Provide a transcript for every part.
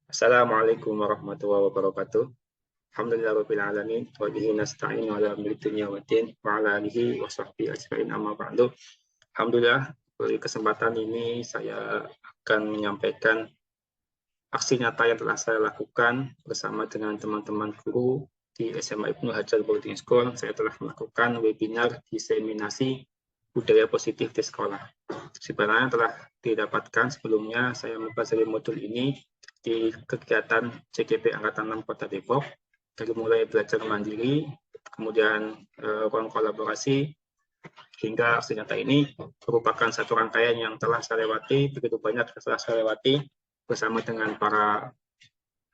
Assalamualaikum warahmatullahi wabarakatuh. Alhamdulillahirabbil alamin wa bihi nasta'in ala amri dunya waddin wa ala alihi wa sahbihi ajmain amma ba'du. Alhamdulillah, di kesempatan ini saya akan menyampaikan aksi nyata yang telah saya lakukan bersama dengan teman-teman guru di SMA Ibnu Hajar Boarding School. Saya telah melakukan webinar diseminasi budaya positif di sekolah. Sebenarnya telah didapatkan sebelumnya saya mempelajari modul ini di kegiatan CGP Angkatan 6 Kota Depok, dari mulai belajar mandiri, kemudian ruang kolaborasi, hingga aksi nyata ini merupakan satu rangkaian yang telah saya lewati, begitu banyak yang telah saya lewati bersama dengan para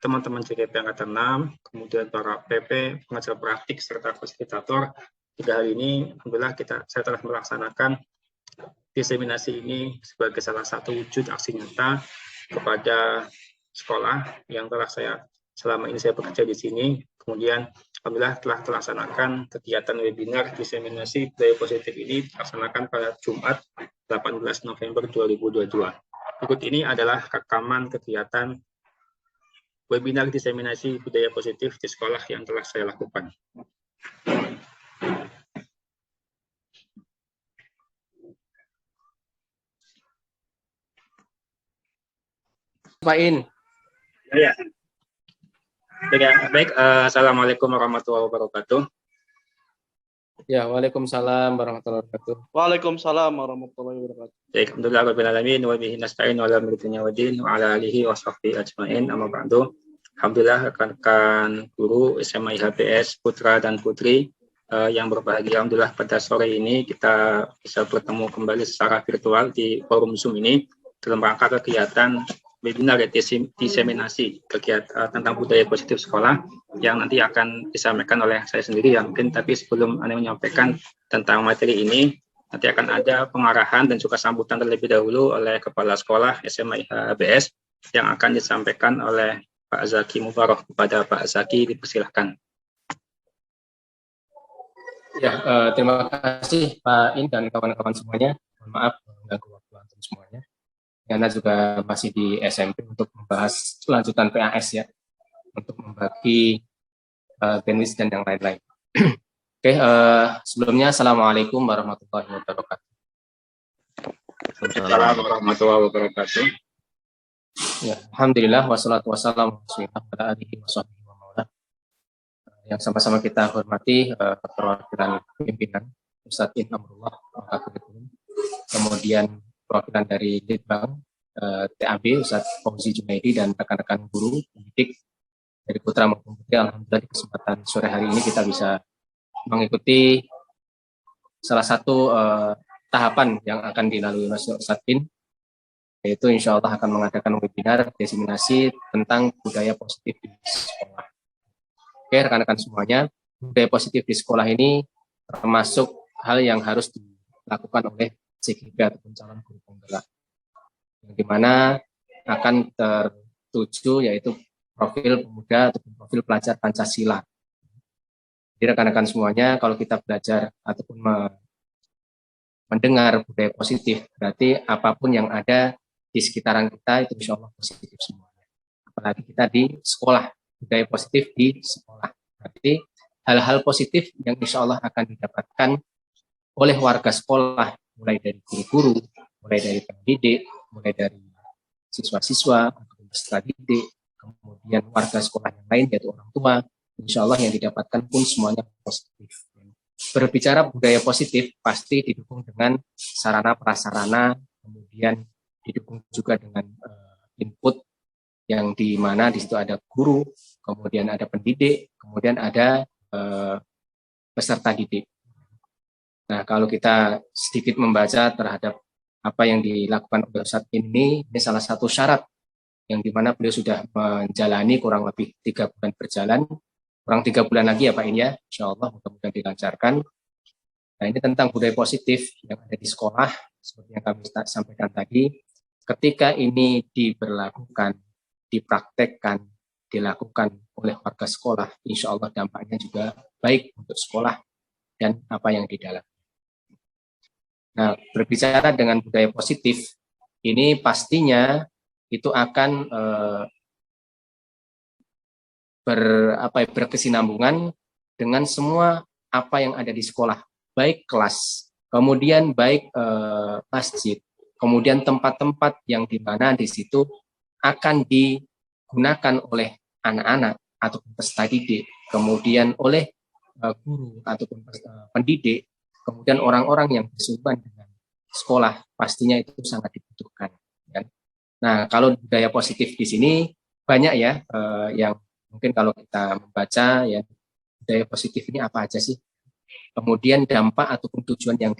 teman-teman CGP Angkatan 6, kemudian para PP, pengajar praktik, serta fasilitator. Hingga hari ini, alhamdulillah saya telah melaksanakan diseminasi ini sebagai salah satu wujud aksi nyata kepada sekolah yang telah selama ini saya bekerja di sini. Kemudian alhamdulillah telah terlaksanakan kegiatan webinar diseminasi budaya positif ini dilaksanakan pada Jumat 18 November 2022. Berikut ini adalah rekaman kegiatan webinar diseminasi budaya positif di sekolah yang telah saya lakukan. Pak In. Ya. Baik, assalamualaikum warahmatullahi wabarakatuh. Ya, waalaikumsalam warahmatullahi wabarakatuh. Waalaikumsalam warahmatullahi wabarakatuh. Baik, alhamdulillah rabbil alamin wa bihi nasta'in wa ala amri dunya waddin wa ala alihi wa sahbihi ajmain amma ba'du. Alhamdulillah rekan-rekan guru SMA IHBS putra dan putri yang berbahagia, alhamdulillah pada sore ini kita bisa bertemu kembali secara virtual di forum Zoom ini dalam rangka kegiatan webinar diseminasi kegiatan tentang budaya positif sekolah yang nanti akan disampaikan oleh saya sendiri ya mungkin. Tapi sebelum Anda menyampaikan tentang materi ini, nanti akan ada pengarahan dan juga sambutan terlebih dahulu oleh Kepala Sekolah SMA IHBS yang akan disampaikan oleh Pak Zaki Mubarak. Kepada Pak Zaki dipersilahkan. Ya, terima kasih Pak In dan kawan-kawan semuanya. Mohon maaf mengganggu waktu antum semuanya. Karena juga masih di SMP untuk membahas lanjutan PAS ya, untuk membagi teknis dan yang lain-lain. Oke, sebelumnya Assalamualaikum warahmatullahi wabarakatuh. Assalamualaikum warahmatullahi wabarakatuh. Ya, alhamdulillah wassalatu wassalamu ala alihi washabbihi wa maula. Yang sama-sama kita hormati perwakilan pimpinan Ustadz In Amrullah, kemudian perwakilan dari Litbang TAB Ustadz Fauzi Junaidi dan rekan-rekan guru pendidik dari putra maupun putri. Alhamdulillah di kesempatan sore hari ini kita bisa mengikuti salah satu tahapan yang akan dilalui Ustadz In, yaitu insya Allah akan mengadakan webinar diseminasi tentang budaya positif di sekolah. Oke rekan-rekan semuanya, budaya positif di sekolah ini termasuk hal yang harus dilakukan oleh CGP ataupun calon guru penggerak, yang dimana akan tertuju yaitu profil pemuda ataupun profil pelajar Pancasila. Jadi rekan-rekan semuanya, kalau kita belajar ataupun mendengar budaya positif, berarti apapun yang ada di sekitaran kita itu insya Allah positif semuanya. Apalagi kita di sekolah, budaya positif di sekolah. Berarti hal-hal positif yang insya Allah akan didapatkan oleh warga sekolah, mulai dari guru-guru, mulai dari pendidik, mulai dari siswa-siswa, peserta didik, kemudian warga sekolah yang lain yaitu orang tua, insya Allah yang didapatkan pun semuanya positif. Berbicara budaya positif pasti didukung dengan sarana prasarana, kemudian didukung juga dengan input yang di mana di situ ada guru, kemudian ada pendidik, kemudian ada peserta didik. Nah, kalau kita sedikit membaca terhadap apa yang dilakukan oleh Ustadz ini salah satu syarat yang dimana beliau sudah menjalani kurang lebih 3 bulan berjalan, kurang 3 bulan lagi ya Pak In ya, insya Allah mudah-mudahan dilancarkan. Nah, ini tentang budaya positif yang ada di sekolah, seperti yang kami sampaikan tadi, ketika ini diberlakukan, dipraktekkan, dilakukan oleh warga sekolah, insya Allah dampaknya juga baik untuk sekolah dan apa yang di dalam. Nah, berbicara dengan budaya positif, ini pastinya itu akan berkesinambungan dengan semua apa yang ada di sekolah, baik kelas, kemudian baik masjid, kemudian tempat-tempat yang di mana di situ akan digunakan oleh anak-anak ataupun peserta didik, kemudian oleh guru ataupun pendidik, kemudian orang-orang yang bersinggungan dengan sekolah, pastinya itu sangat dibutuhkan. Ya. Nah, kalau budaya positif di sini banyak ya yang mungkin kalau kita membaca ya budaya positif ini apa aja sih? Kemudian dampak ataupun tujuan yang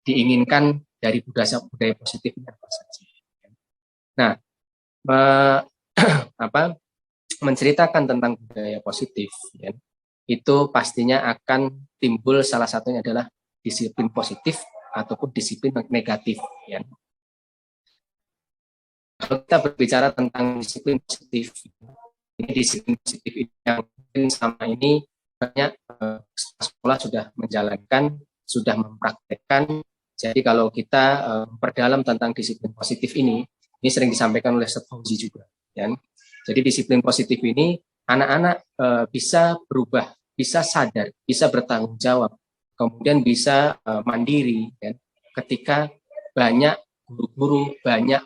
diinginkan dari budaya positif ini apa saja? Nah, menceritakan tentang budaya positif, ya, itu pastinya akan timbul salah satunya adalah disiplin positif ataupun disiplin negatif. Ya. Kalau kita berbicara tentang disiplin positif, ini disiplin positif ini yang sama ini banyak sekolah sudah menjalankan, sudah mempraktekkan. Jadi kalau kita memperdalam tentang disiplin positif ini sering disampaikan oleh Ustaz Fauzi juga. Ya. Jadi disiplin positif ini anak-anak bisa berubah, bisa sadar, bisa bertanggung jawab, kemudian bisa mandiri. Ya. Ketika banyak guru-guru, banyak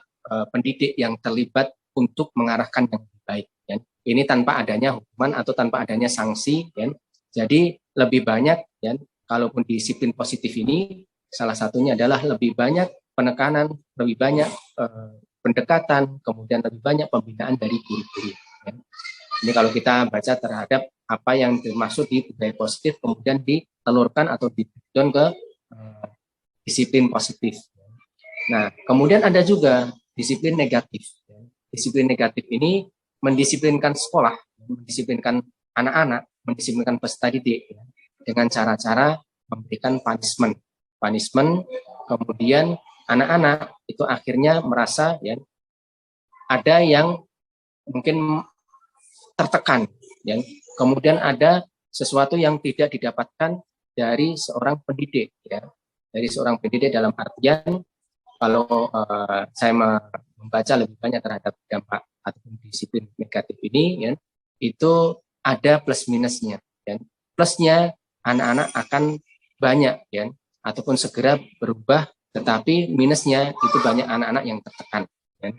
pendidik yang terlibat untuk mengarahkan yang lebih baik. Ya. Ini tanpa adanya hukuman atau tanpa adanya sanksi. Ya. Jadi lebih banyak, ya, kalaupun disiplin positif ini, salah satunya adalah lebih banyak penekanan, lebih banyak pendekatan, kemudian lebih banyak pembinaan dari guru-guru. Ya. Ini kalau kita baca terhadap apa yang dimaksud di budaya positif, kemudian ditelurkan atau didon ke disiplin positif. Nah, kemudian ada juga disiplin negatif. Disiplin negatif ini mendisiplinkan sekolah, mendisiplinkan anak-anak, mendisiplinkan peserta didik ya, dengan cara-cara memberikan punishment. Kemudian anak-anak itu akhirnya merasa ya ada yang mungkin tertekan, ya. Kemudian ada sesuatu yang tidak didapatkan dari seorang pendidik, ya. Dari seorang pendidik dalam artian kalau saya membaca lebih banyak terhadap dampak atau disiplin negatif ini, ya, itu ada plus minusnya. Ya. Plusnya anak-anak akan banyak, ya, ataupun segera berubah, tetapi minusnya itu banyak anak-anak yang tertekan. Ya.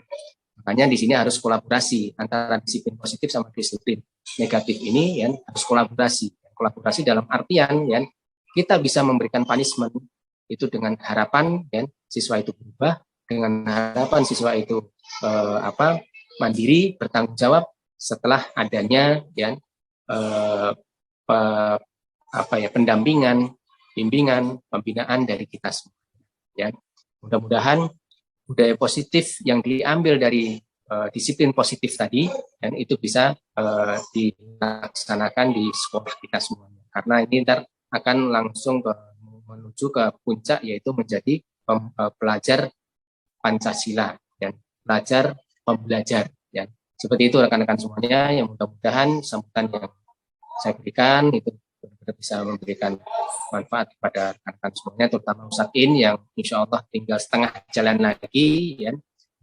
Makanya di sini harus kolaborasi antara disiplin positif sama disiplin negatif ini, ya, harus kolaborasi. Kolaborasi dalam artian, ya, kita bisa memberikan punishment itu dengan harapan, ya, siswa itu berubah, dengan harapan siswa itu mandiri, bertanggung jawab setelah adanya, ya, pendampingan, bimbingan, pembinaan dari kita semua. Ya, mudah-mudahan budaya positif yang diambil dari disiplin positif tadi, dan itu bisa dilaksanakan di sekolah kita semuanya. Karena ini ntar akan langsung menuju ke puncak, yaitu menjadi pelajar Pancasila dan pelajar pembelajar. Ya. Seperti itu rekan-rekan semuanya, yang mudah-mudahan sambutan yang saya berikan itu benar-benar bisa memberikan manfaat kepada rekan-rekan semuanya, terutama Ustadz In yang insya Allah tinggal setengah jalan lagi, ya.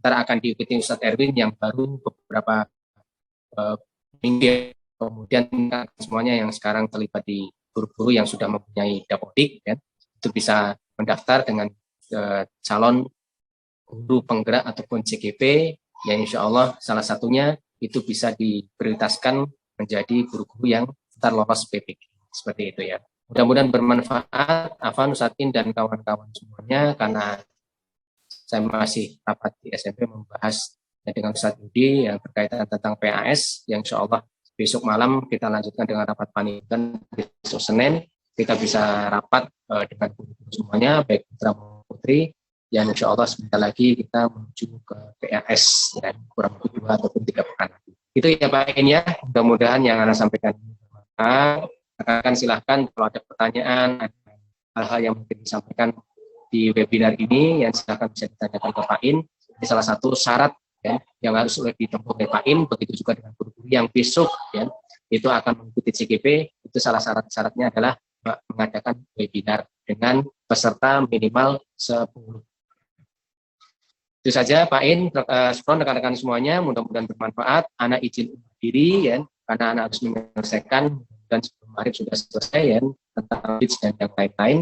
Ntar akan diikuti Ustadz Erwin yang baru beberapa minggu, kemudian semuanya yang sekarang terlibat di guru-guru yang sudah mempunyai dapodik, ya, itu bisa mendaftar dengan calon guru penggerak ataupun CGP, yang insya Allah salah satunya itu bisa diprioritaskan menjadi guru-guru yang ntar lolos PPG. Seperti itu ya. Mudah-mudahan bermanfaat, Afan, Ustadz dan kawan-kawan semuanya, karena saya masih rapat di SMP membahas dengan Ustadz Budi yang berkaitan tentang PAS, yang insya Allah besok malam kita lanjutkan dengan rapat panitia, besok Senin kita bisa rapat dengan guru-guru semuanya, baik putra maupun putri, yang insya Allah sebentar lagi kita menuju ke PAS, ya, kurang lebih 2 ataupun 3 pekan. Itu ya Pak In ya, mudah-mudahan yang Anda sampaikan akan silahkan kalau ada pertanyaan, ada hal-hal yang mungkin disampaikan di webinar ini, yang silahkan bisa ditanyakan ke Pak In. Ini salah satu syarat, ya, yang harus ditempuh oleh Pak In, begitu juga dengan guru-guru yang besok, ya, itu akan mengikuti CGP. Itu salah syaratnya adalah mengadakan webinar dengan peserta minimal 10. Itu saja Pak In, rekan-rekan semuanya, mudah-mudahan bermanfaat. Anak izin undur diri, ya, karena anak harus menyelesaikan dan sebelum maghrib sudah selesai ya tentang pitch dan yang lain-lain.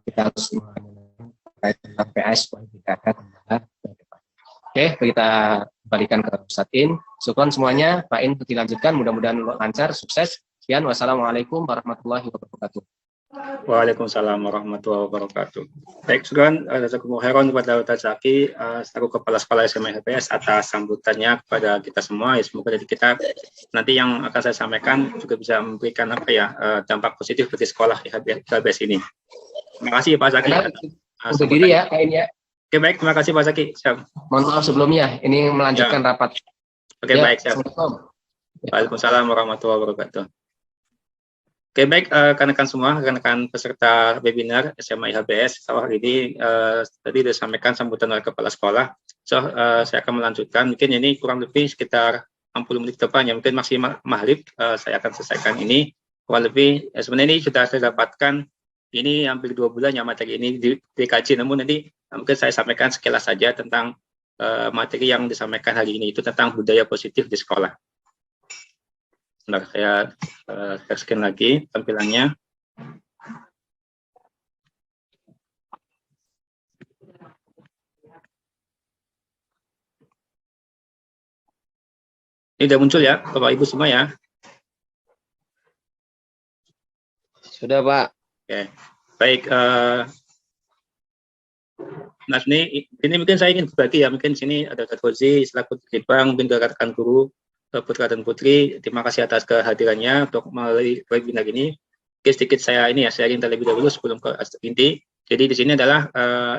Kita harus terkait tentang PS supaya tidak ada kendala ke depan. Oke, kita kembalikan ke Ustadz In. Syukron semuanya, Pak In dilanjutkan, mudah-mudahan lancar, sukses. Sekian, wassalamualaikum warahmatullahi wabarakatuh. Waalaikumsalam warahmatullahi wabarakatuh. Baik, syukran jazakumullahu khairan kepada Ustaz Zaki selaku Kepala Sekolah SMA HPS atas sambutannya kepada kita semua. Ya, semoga dari kita nanti yang akan saya sampaikan juga bisa memberikan dampak positif bagi sekolah HPS ini. Terima kasih Pak Zaki. Untuk diri ya, kayaknya. Oke, baik, terima kasih Pak Zaki. Siap. Mohon maaf sebelumnya, ini melanjutkan rapat. Oke, baik. Siap. Waalaikumsalam warahmatullahi wabarakatuh. Oke, baik, rekan-rekan semua, rekan-rekan peserta webinar SMA IHBS, hari ini tadi disampaikan sambutan oleh Kepala Sekolah. Saya akan melanjutkan, mungkin ini kurang lebih sekitar 60 menit depan, ya mungkin masih maghrib, saya akan selesaikan ini. Kurang lebih, sebenarnya ini sudah saya dapatkan, ini hampir 2 bulan ya materi ini dikaji, namun nanti mungkin saya sampaikan sekilas saja tentang materi yang disampaikan hari ini, itu tentang budaya positif di sekolah. Nah, saya scan lagi tampilannya. Ini sudah muncul ya, Bapak Ibu semua ya? Sudah, Pak. Oke, baik. Nah, ini mungkin saya ingin berbagi ya, mungkin sini ada Kak Rozi, selaku Bang, mungkin rekan guru, Putra dan Putri, terima kasih atas kehadirannya untuk melalui webinar ini. Oke, sedikit saya ini ya, sharing terlebih dahulu sebelum ke inti. Jadi di sini adalah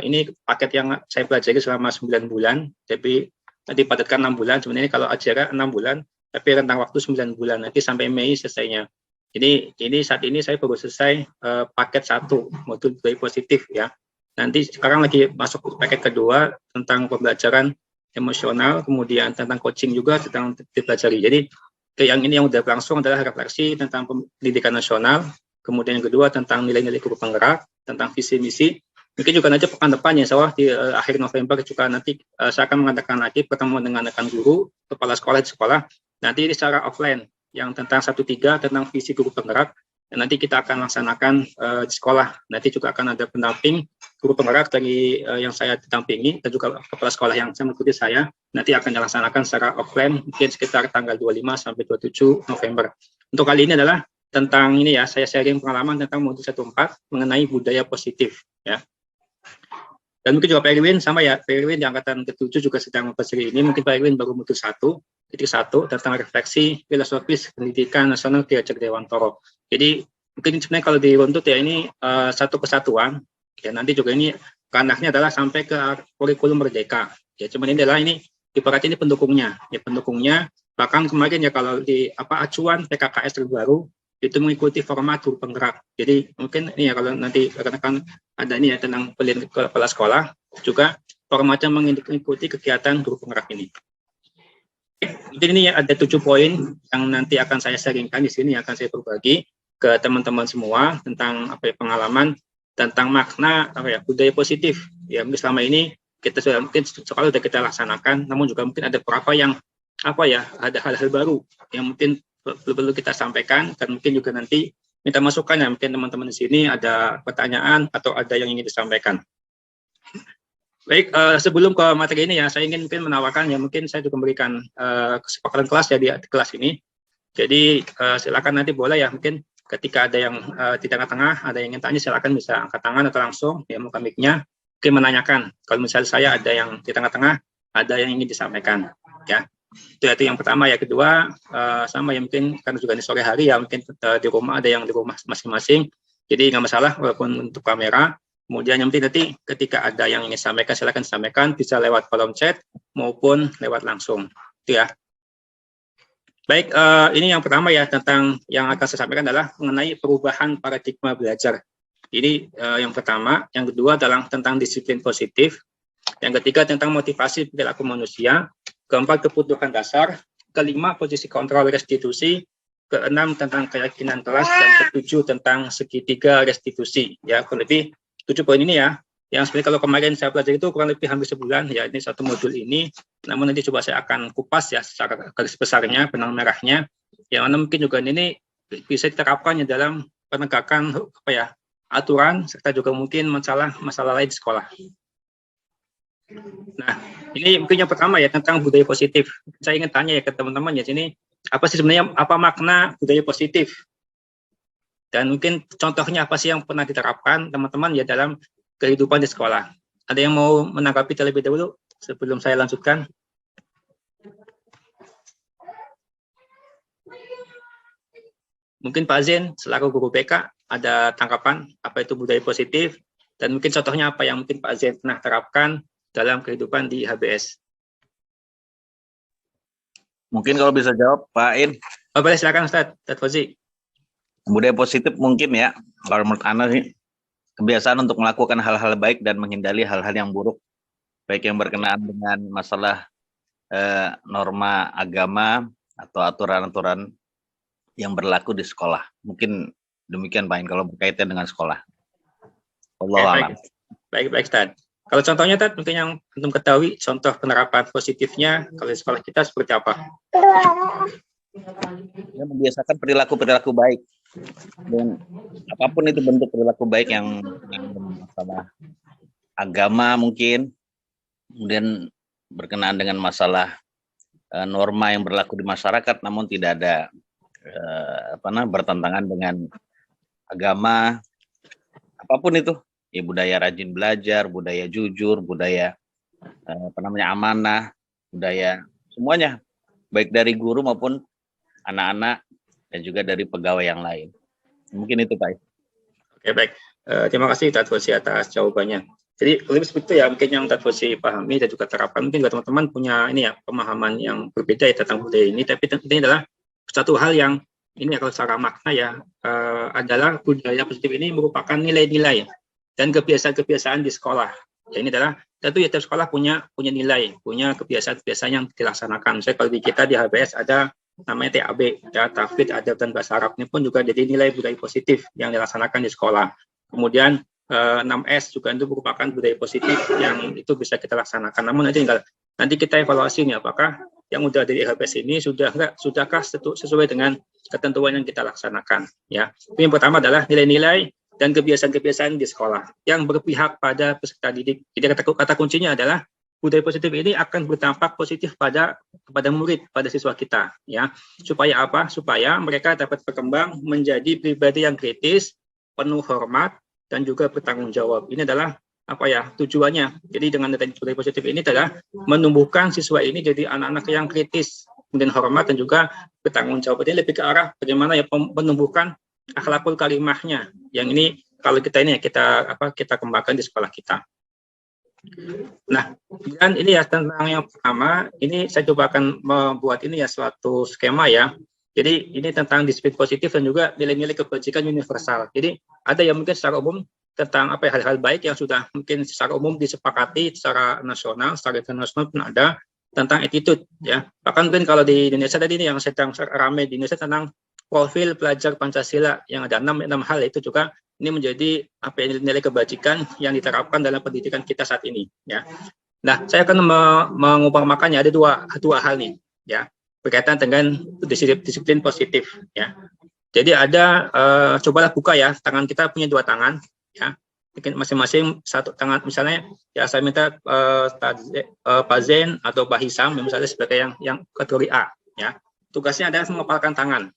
ini paket yang saya pelajari selama 9 bulan, tapi nanti padatkan 6 bulan. Sebenarnya kalau acara 6 bulan, tapi rentang waktu 9 bulan, nanti sampai Mei selesainya. Jadi ini saat ini saya baru selesai paket 1, modul budaya positif ya. Nanti sekarang lagi masuk paket kedua tentang pembelajaran emosional, kemudian tentang coaching juga sedang dipelajari. Jadi yang ini yang sudah berlangsung adalah refleksi tentang pendidikan nasional, kemudian yang kedua tentang nilai-nilai guru penggerak, tentang visi misi. Mungkin juga nanti pekan depan ya, di akhir November juga nanti saya akan mengadakan lagi pertemuan dengan rekan guru, kepala sekolah di sekolah. Nanti secara offline yang tentang 1-3 tentang visi guru penggerak. Dan nanti kita akan laksanakan di sekolah. Nanti juga akan ada pendamping guru penggerak dari yang saya dampingi dan juga kepala sekolah yang mengikuti saya. Nanti akan dilaksanakan secara offline mungkin sekitar tanggal 25 sampai 27 November. Untuk kali ini adalah tentang ini ya, saya sharing pengalaman tentang modul 1.4 mengenai budaya positif ya. Dan mungkin juga Pak Irwin sama ya, Pak Irwin di angkatan ke-7 juga sedang mempelajari ini. Mungkin Pak Irwin baru modul 1 tentang refleksi filosofis pendidikan nasional diajak Dewantoro. Jadi mungkin sebenarnya kalau diruntut ya ini satu kesatuan. Ya nanti juga ini ranahnya adalah sampai ke kurikulum merdeka. Ya cuman ini adalah ini ibaratnya ini pendukungnya. Ya pendukungnya bahkan kemarin ya kalau di acuan PKKS terbaru itu mengikuti format guru penggerak. Jadi mungkin ini ya kalau nanti rekan-rekan ada ini ya tentang kepala sekolah juga formatnya mengikuti kegiatan guru penggerak ini. Jadi ini ada 7 poin yang nanti akan saya sharingkan di sini, akan saya berbagi ke teman-teman semua tentang pengalaman tentang makna budaya positif. Ya mungkin selama ini kita sudah mungkin sekolah sudah kita laksanakan, namun juga mungkin ada beberapa yang ada hal-hal baru yang mungkin perlu kita sampaikan dan mungkin juga nanti minta masukan ya, mungkin teman-teman di sini ada pertanyaan atau ada yang ingin disampaikan. Baik, sebelum ke materi ini ya, saya ingin mungkin menawarkan ya, mungkin saya juga memberikan kesepakatan kelas ya di kelas ini. Jadi silakan nanti boleh ya, mungkin ketika ada yang di tengah-tengah, ada yang ingin tanya, silakan bisa angkat tangan atau langsung ya buka mic-nya, mungkin menanyakan. Kalau misalnya saya ada yang di tengah-tengah, ada yang ingin disampaikan ya. Itu yang pertama. Ya kedua sama ya, mungkin karena juga di sore hari ya, mungkin di rumah ada yang di rumah masing-masing, jadi nggak masalah walaupun untuk kamera. Kemudian yang nanti ketika ada yang ingin disampaikan, silakan disampaikan, bisa lewat kolom chat maupun lewat langsung. Itu ya. Baik, ini yang pertama ya, tentang yang akan saya sampaikan adalah mengenai perubahan paradigma belajar. Ini yang pertama. Yang kedua adalah tentang disiplin positif. Yang ketiga tentang motivasi perilaku manusia. Keempat kebutuhan dasar. Kelima posisi kontrol restitusi. Keenam tentang keyakinan kelas. Dan ketujuh tentang segitiga restitusi. Ya, kurang lebih 7 poin ini ya. yang sebenarnya kalau kemarin saya pelajari itu kurang lebih hampir sebulan, ya ini satu modul ini. Namun nanti coba saya akan kupas ya secara garis besarnya, benang merahnya. Yang mana mungkin juga ini bisa diterapkan dalam penegakan apa ya aturan serta juga mungkin masalah lain di sekolah. Nah, ini mungkin yang pertama ya tentang budaya positif. Saya ingin tanya ya ke teman-teman ya sini, apa sih sebenarnya apa makna budaya positif? Dan mungkin contohnya apa sih yang pernah diterapkan teman-teman ya dalam kehidupan di sekolah. Ada yang mau menanggapi terlebih dahulu sebelum saya lanjutkan? Mungkin Pak Zen selaku guru BK ada tanggapan apa itu budaya positif dan mungkin contohnya apa yang mungkin Pak Zen pernah terapkan dalam kehidupan di HBS. Mungkin kalau bisa jawab Pak In. Oh, boleh silakan Ustaz Fauzi. Budaya positif mungkin ya, kalau menurut Anda sih, kebiasaan untuk melakukan hal-hal baik dan menghindari hal-hal yang buruk, baik yang berkenaan dengan masalah norma agama atau aturan-aturan yang berlaku di sekolah. Mungkin demikian Pak In, kalau berkaitan dengan sekolah. Allahu'alam. Baik, Ustaz. Kalau contohnya Tad, mungkin yang belum ketahui, contoh penerapan positifnya kalau di sekolah kita seperti apa? Ya, membiasakan perilaku-perilaku baik. Dan apapun itu bentuk perilaku baik yang masalah agama mungkin, kemudian berkenaan dengan masalah norma yang berlaku di masyarakat, namun tidak ada bertentangan dengan agama, apapun itu, ya budaya rajin belajar, budaya jujur, budaya amanah, budaya semuanya, baik dari guru maupun anak-anak dan juga dari pegawai yang lain. Mungkin itu Pak. Oke, baik. Terima kasih Tad Fauzi atas jawabannya. Jadi lebih seperti itu ya mungkin yang Tad Fauzi pahami dan juga terapkan. Mungkin teman-teman punya ini ya pemahaman yang berbeda ya tentang budaya ini, tapi ini adalah satu hal yang ini ya kalau secara makna ya adalah budaya positif ini merupakan nilai-nilai dan kebiasaan-kebiasaan di sekolah. Ya, ini adalah tentu ya tiap sekolah punya nilai, punya kebiasaan-kebiasaan yang dilaksanakan. Saya kalau di kita di HBS ada namanya TAB, ya, Tahfidz, Adab dan Bahasa Arab. Ini pun juga jadi nilai budaya positif yang dilaksanakan di sekolah. Kemudian 6S juga itu merupakan budaya positif yang itu bisa kita laksanakan. Namun nanti kita evaluasi nih apakah yang udah dari HBS ini sudahkah sesuai dengan ketentuan yang kita laksanakan. Ya, yang pertama adalah nilai-nilai dan kebiasaan-kebiasaan di sekolah yang berpihak pada peserta didik. Jadi kata kuncinya adalah budaya positif ini akan berdampak positif kepada murid, pada siswa kita, ya. Supaya apa? Supaya mereka dapat berkembang menjadi pribadi yang kritis, penuh hormat, dan juga bertanggung jawab. Ini adalah apa ya tujuannya. Jadi dengan budaya positif ini adalah menumbuhkan siswa ini jadi anak-anak yang kritis, kemudian hormat dan juga bertanggung jawab. Ini lebih ke arah bagaimana ya menumbuhkan akhlakul karimahnya. Yang ini kalau kita ini ya kita kembangkan di sekolah kita. Nah, dan ini ya tentang yang pertama, ini saya coba akan membuat ini ya suatu skema ya. Jadi ini tentang disiplin positif dan juga nilai-nilai kebajikan universal. Jadi ada yang mungkin secara umum tentang hal-hal baik yang sudah mungkin secara umum disepakati secara nasional, secara internasional pun ada tentang attitude ya. Bahkan mungkin kalau di Indonesia tadi ini yang sedang ramai di Indonesia tentang profil pelajar Pancasila yang ada 6 hal itu juga ini menjadi nilai kebajikan yang diterapkan dalam pendidikan kita saat ini ya. Nah, saya akan mengumpamakannya ada dua hal nih ya berkaitan dengan disiplin positif ya. Jadi ada cobalah buka ya, tangan kita punya dua tangan ya. Masing-masing satu tangan misalnya ya saya minta Pak Zen atau Pak Hisam misalnya sebagai yang kategori A ya. Tugasnya adalah mengepalkan tangan.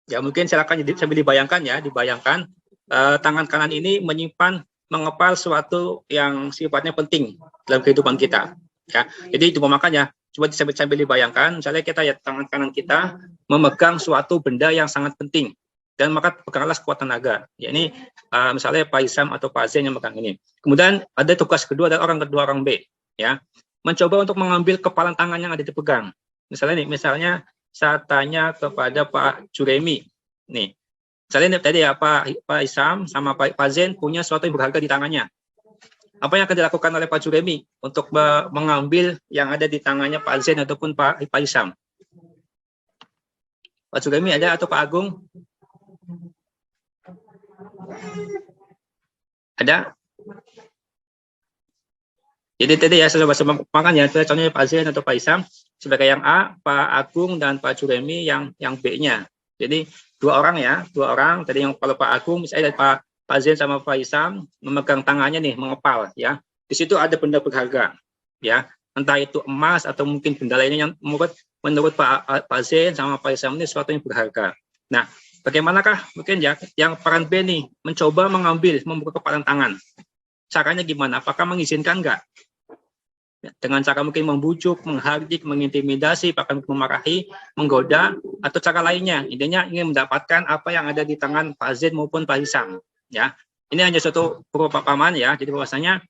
Ya mungkin silakan sambil dibayangkan ya, tangan kanan ini mengepal suatu yang sifatnya penting dalam kehidupan kita. Ya, jadi itu makanya coba sambil dibayangkan, misalnya kita ya tangan kanan kita memegang suatu benda yang sangat penting dan maka peganglah sekuat tenaga. Ya ini misalnya Pak Isam atau Pak Zen yang megang ini. Kemudian ada tugas kedua adalah orang B, ya mencoba untuk mengambil kepalan tangan yang ada dipegang. Misalnya saya tanya kepada Pak Juremi, nih. Misalnya tadi ya Pak Isam sama Pak Zen punya sesuatu yang berharga di tangannya. Apa yang akan dilakukan oleh Pak Juremi untuk mengambil yang ada di tangannya Pak Zen ataupun Pak Isam? Pak Juremi ada atau Pak Agung? Ada? Jadi tadi ya saya bahasa makanya contohnya Pak Zen atau Pak Isam sebagai yang A, Pak Agung dan Pak Juremi yang B-nya. Jadi dua orang. Tadi yang kalau Pak Agung misalnya Pak Zen sama Pak Isam memegang tangannya nih mengepal ya. Di situ ada benda berharga ya. Entah itu emas atau mungkin benda lainnya yang menurut Pak Zen sama Pak Isam ini sesuatu yang berharga. Nah, bagaimanakah mungkin ya yang peran B nih mencoba membuka kepalan tangan. Caranya gimana? Apakah mengizinkan enggak? Dengan cara mungkin membujuk, menghardik, mengintimidasi, bahkan memarahi, menggoda, atau cara lainnya. Intinya ingin mendapatkan apa yang ada di tangan Pak Zen maupun Pak Hisam. Ya, ini hanya suatu perumpamaan ya. Jadi bahwasanya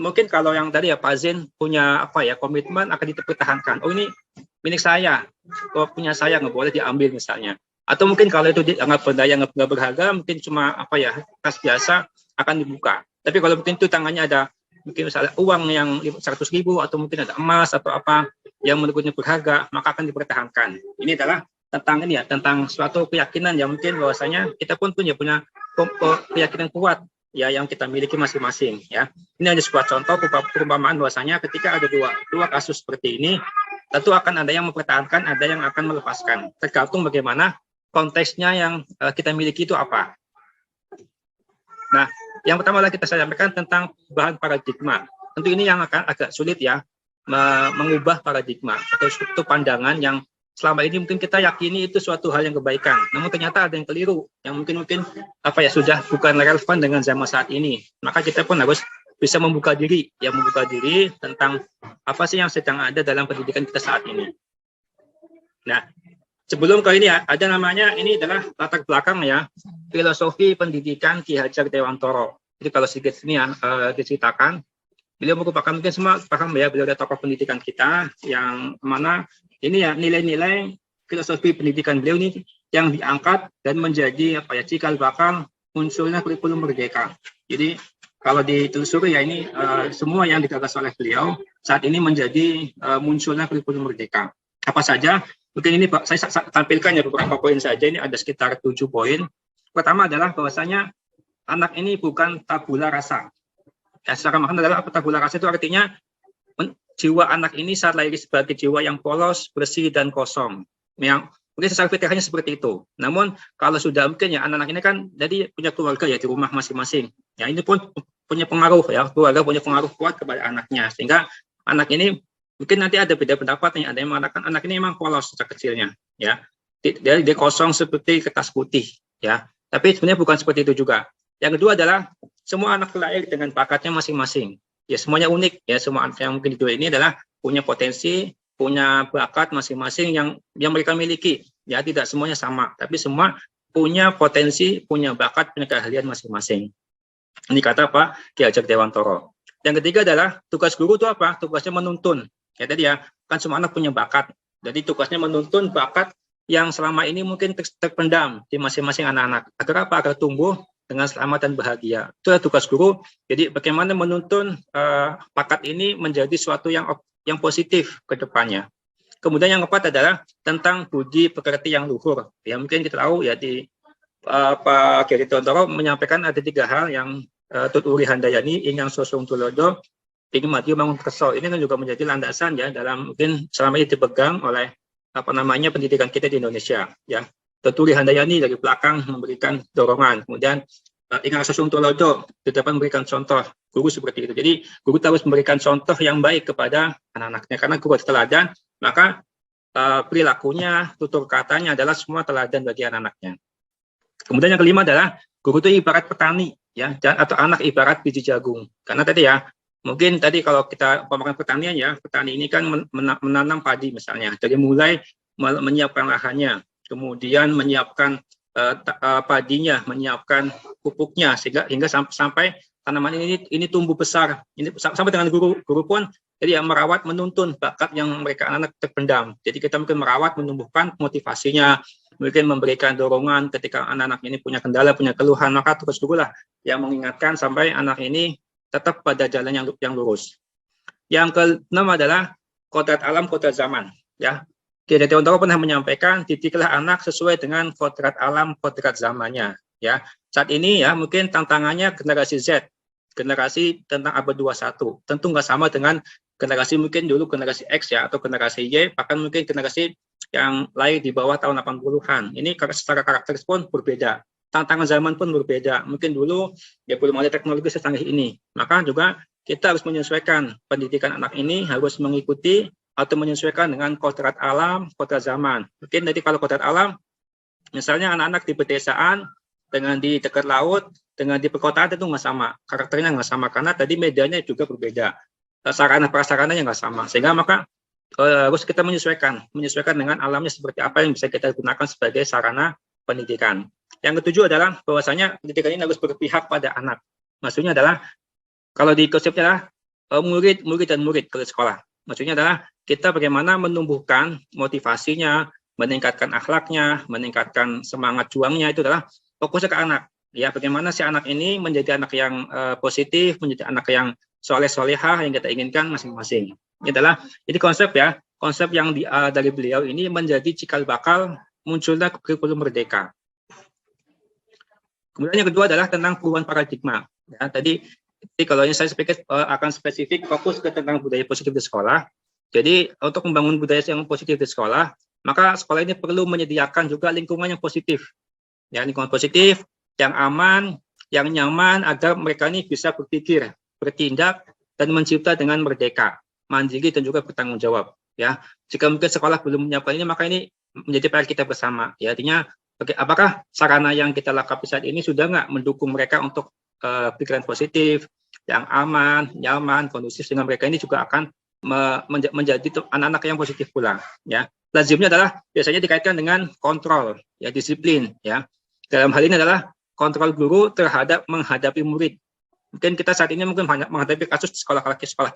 mungkin kalau yang tadi ya Pak Zen punya komitmen akan dipertahankan. Oh ini milik saya, punya saya nggak boleh diambil misalnya. Atau mungkin kalau itu dianggap benda yang nggak berharga, mungkin cuma tas biasa akan dibuka. Tapi kalau mungkin itu tangannya ada mungkin misalnya uang yang 100.000 atau mungkin ada emas atau apa yang menurutnya berharga, maka akan dipertahankan. Ini adalah tentang suatu keyakinan yang mungkin bahwasanya kita pun punya keyakinan kuat ya yang kita miliki masing-masing ya. Ini hanya sebuah contoh perumpamaan bahwasanya ketika ada dua kasus seperti ini, tentu akan ada yang mempertahankan, ada yang akan melepaskan. Tergantung bagaimana konteksnya yang kita miliki itu apa. Nah, yang pertama adalah kita sampaikan tentang perubahan paradigma. Tentu ini yang akan agak sulit ya, mengubah paradigma atau suatu pandangan yang selama ini mungkin kita yakini itu suatu hal yang kebaikan. Namun ternyata ada yang keliru, yang mungkin sudah bukan relevan dengan zaman saat ini. Maka kita pun harus bisa membuka diri tentang apa sih yang sedang ada dalam pendidikan kita saat ini. Nah, sebelum ke ini ada namanya, ini adalah latar belakang ya, filosofi pendidikan Ki Hajar Dewantoro. Jadi kalau sedikit ini ya diceritakan, beliau merupakan mungkin semua paham ya, beliau adalah tokoh pendidikan kita yang mana ini ya nilai-nilai filosofi pendidikan beliau ini yang diangkat dan menjadi cikal bakal munculnya kurikulum merdeka. Jadi kalau ditelusuri ya ini semua yang digagas oleh beliau saat ini menjadi munculnya kurikulum merdeka. Apa saja? Mungkin ini saya tampilkan ya beberapa poin saja, ini ada sekitar 7 poin. Pertama adalah bahwasanya anak ini bukan tabula rasa. Ya, secara makna adalah tabula rasa itu artinya jiwa anak ini saat lahir sebagai jiwa yang polos, bersih, dan kosong. Yang mungkin secara fitrahnya seperti itu. Namun kalau sudah mungkin ya anak-anak ini kan jadi punya keluarga ya di rumah masing-masing. Ya ini pun punya pengaruh ya, keluarga punya pengaruh kuat kepada anaknya. Sehingga anak ini mungkin nanti ada beda pendapat nih, ada yang mengatakan anak ini memang polos sejak kecilnya, ya, dia kosong seperti kertas putih, ya. Tapi sebenarnya bukan seperti itu juga. Yang kedua adalah semua anak lahir dengan bakatnya masing-masing, ya semuanya unik, ya semua anak yang mungkin di dunia ini adalah punya potensi, punya bakat masing-masing yang mereka miliki, ya tidak semuanya sama, tapi semua punya potensi, punya bakat, punya keahlian masing-masing. Ini kata Pak Ki Hajar Dewantoro. Yang ketiga adalah tugas guru itu apa? Tugasnya menuntun. Ya tadi ya, kan semua anak punya bakat. Jadi tugasnya menuntun bakat yang selama ini mungkin terpendam di masing-masing anak-anak. Agar apa? Agar tumbuh dengan selamat dan bahagia. Itu adalah tugas guru. Jadi bagaimana menuntun bakat ini menjadi suatu yang positif ke depannya. Kemudian yang keempat adalah tentang budi pekerti yang luhur. Ya mungkin kita tahu ya di Pak Ki Hajar Dewantoro menyampaikan ada 3 hal yang Tut Uri Handayani, Ingang Sosong Tulodo, ingin maju bangun kesol. Ini kan juga menjadi landasan ya dalam mungkin selama ini dipegang oleh pendidikan kita di Indonesia ya. Tut Uri Handayani dari belakang memberikan dorongan, kemudian Ingang Sosong Tulodo di depan memberikan contoh. Guru seperti itu. Jadi guru harus memberikan contoh yang baik kepada anak-anaknya, karena guru teladan, maka perilakunya, tutur katanya adalah semua teladan bagi anak-anaknya. Kemudian yang kelima adalah guru itu ibarat petani ya, atau anak ibarat biji jagung. Karena tadi ya, mungkin tadi kalau kita pemakan pertanian ya, petani ini kan menanam padi misalnya. Jadi mulai menyiapkan lahannya, kemudian menyiapkan padinya, menyiapkan pupuknya hingga sampai tanaman ini tumbuh besar. Ini sampai dengan guru pun jadi merawat, menuntun bakat yang mereka anak terpendam. Jadi kita mungkin merawat, menumbuhkan motivasinya, mungkin memberikan dorongan ketika anak-anak ini punya kendala, punya keluhan, maka terus guru lah yang mengingatkan sampai anak ini tetap pada jalan yang lurus. Yang keenam adalah kodrat alam, kodrat zaman. Ya, Ki Hajar Dewantoro pernah menyampaikan, didiklah anak sesuai dengan kodrat alam, kodrat zamannya. Ya, saat ini ya mungkin tantangannya generasi Z. generasi tentang abad 21. Tentu nggak sama dengan generasi mungkin dulu generasi X ya, atau generasi Y, bahkan mungkin generasi yang lahir di bawah tahun 80-an. Ini secara karakteristik pun berbeda. Tantangan zaman pun berbeda. Mungkin dulu ya belum ada teknologi secanggih ini. Maka juga kita harus menyesuaikan pendidikan anak ini, harus mengikuti atau menyesuaikan dengan kodrat alam, kodrat zaman. Mungkin jadi kalau kodrat alam, misalnya anak-anak di pedesaan dengan di dekat laut, dengan di perkotaan itu nggak sama, karakternya nggak sama karena tadi medianya juga berbeda, sarana prasarananya nggak sama, sehingga maka harus kita menyesuaikan dengan alamnya seperti apa yang bisa kita gunakan sebagai sarana pendidikan. Yang ketujuh adalah bahwasanya pendidikan ini harus berpihak pada anak. Maksudnya adalah kalau di konsepnya adalah murid dan murid ke sekolah. Maksudnya adalah kita bagaimana menumbuhkan motivasinya, meningkatkan akhlaknya, meningkatkan semangat juangnya, itu adalah fokusnya ke anak. Ya, bagaimana si anak ini menjadi anak yang positif, menjadi anak yang soleh-solehah yang kita inginkan masing-masing. Ini adalah jadi konsep yang dari beliau ini menjadi cikal bakal munculnya kurikulum merdeka. Kemudian yang kedua adalah tentang perubahan paradigma. Ya, tadi kalau ini saya akan spesifik fokus ke tentang budaya positif di sekolah. Jadi untuk membangun budaya yang positif di sekolah, maka sekolah ini perlu menyediakan juga lingkungan yang positif. Ya, lingkungan positif, yang aman, yang nyaman, agar mereka ini bisa berpikir, bertindak, dan mencipta dengan merdeka, mandiri, dan juga bertanggung jawab. Ya, jika mungkin sekolah belum menyiapkan ini, maka ini menjadi PR kita bersama. Ya, artinya, apakah sarana yang kita lengkapi saat ini sudah nggak mendukung mereka untuk pikiran positif, yang aman, nyaman, kondusif, sehingga mereka ini juga akan menjadi anak-anak yang positif pula. Ya, lazimnya adalah biasanya dikaitkan dengan kontrol, ya, disiplin. Ya, dalam hal ini adalah kontrol guru terhadap menghadapi murid. Mungkin kita saat ini mungkin menghadapi kasus di sekolah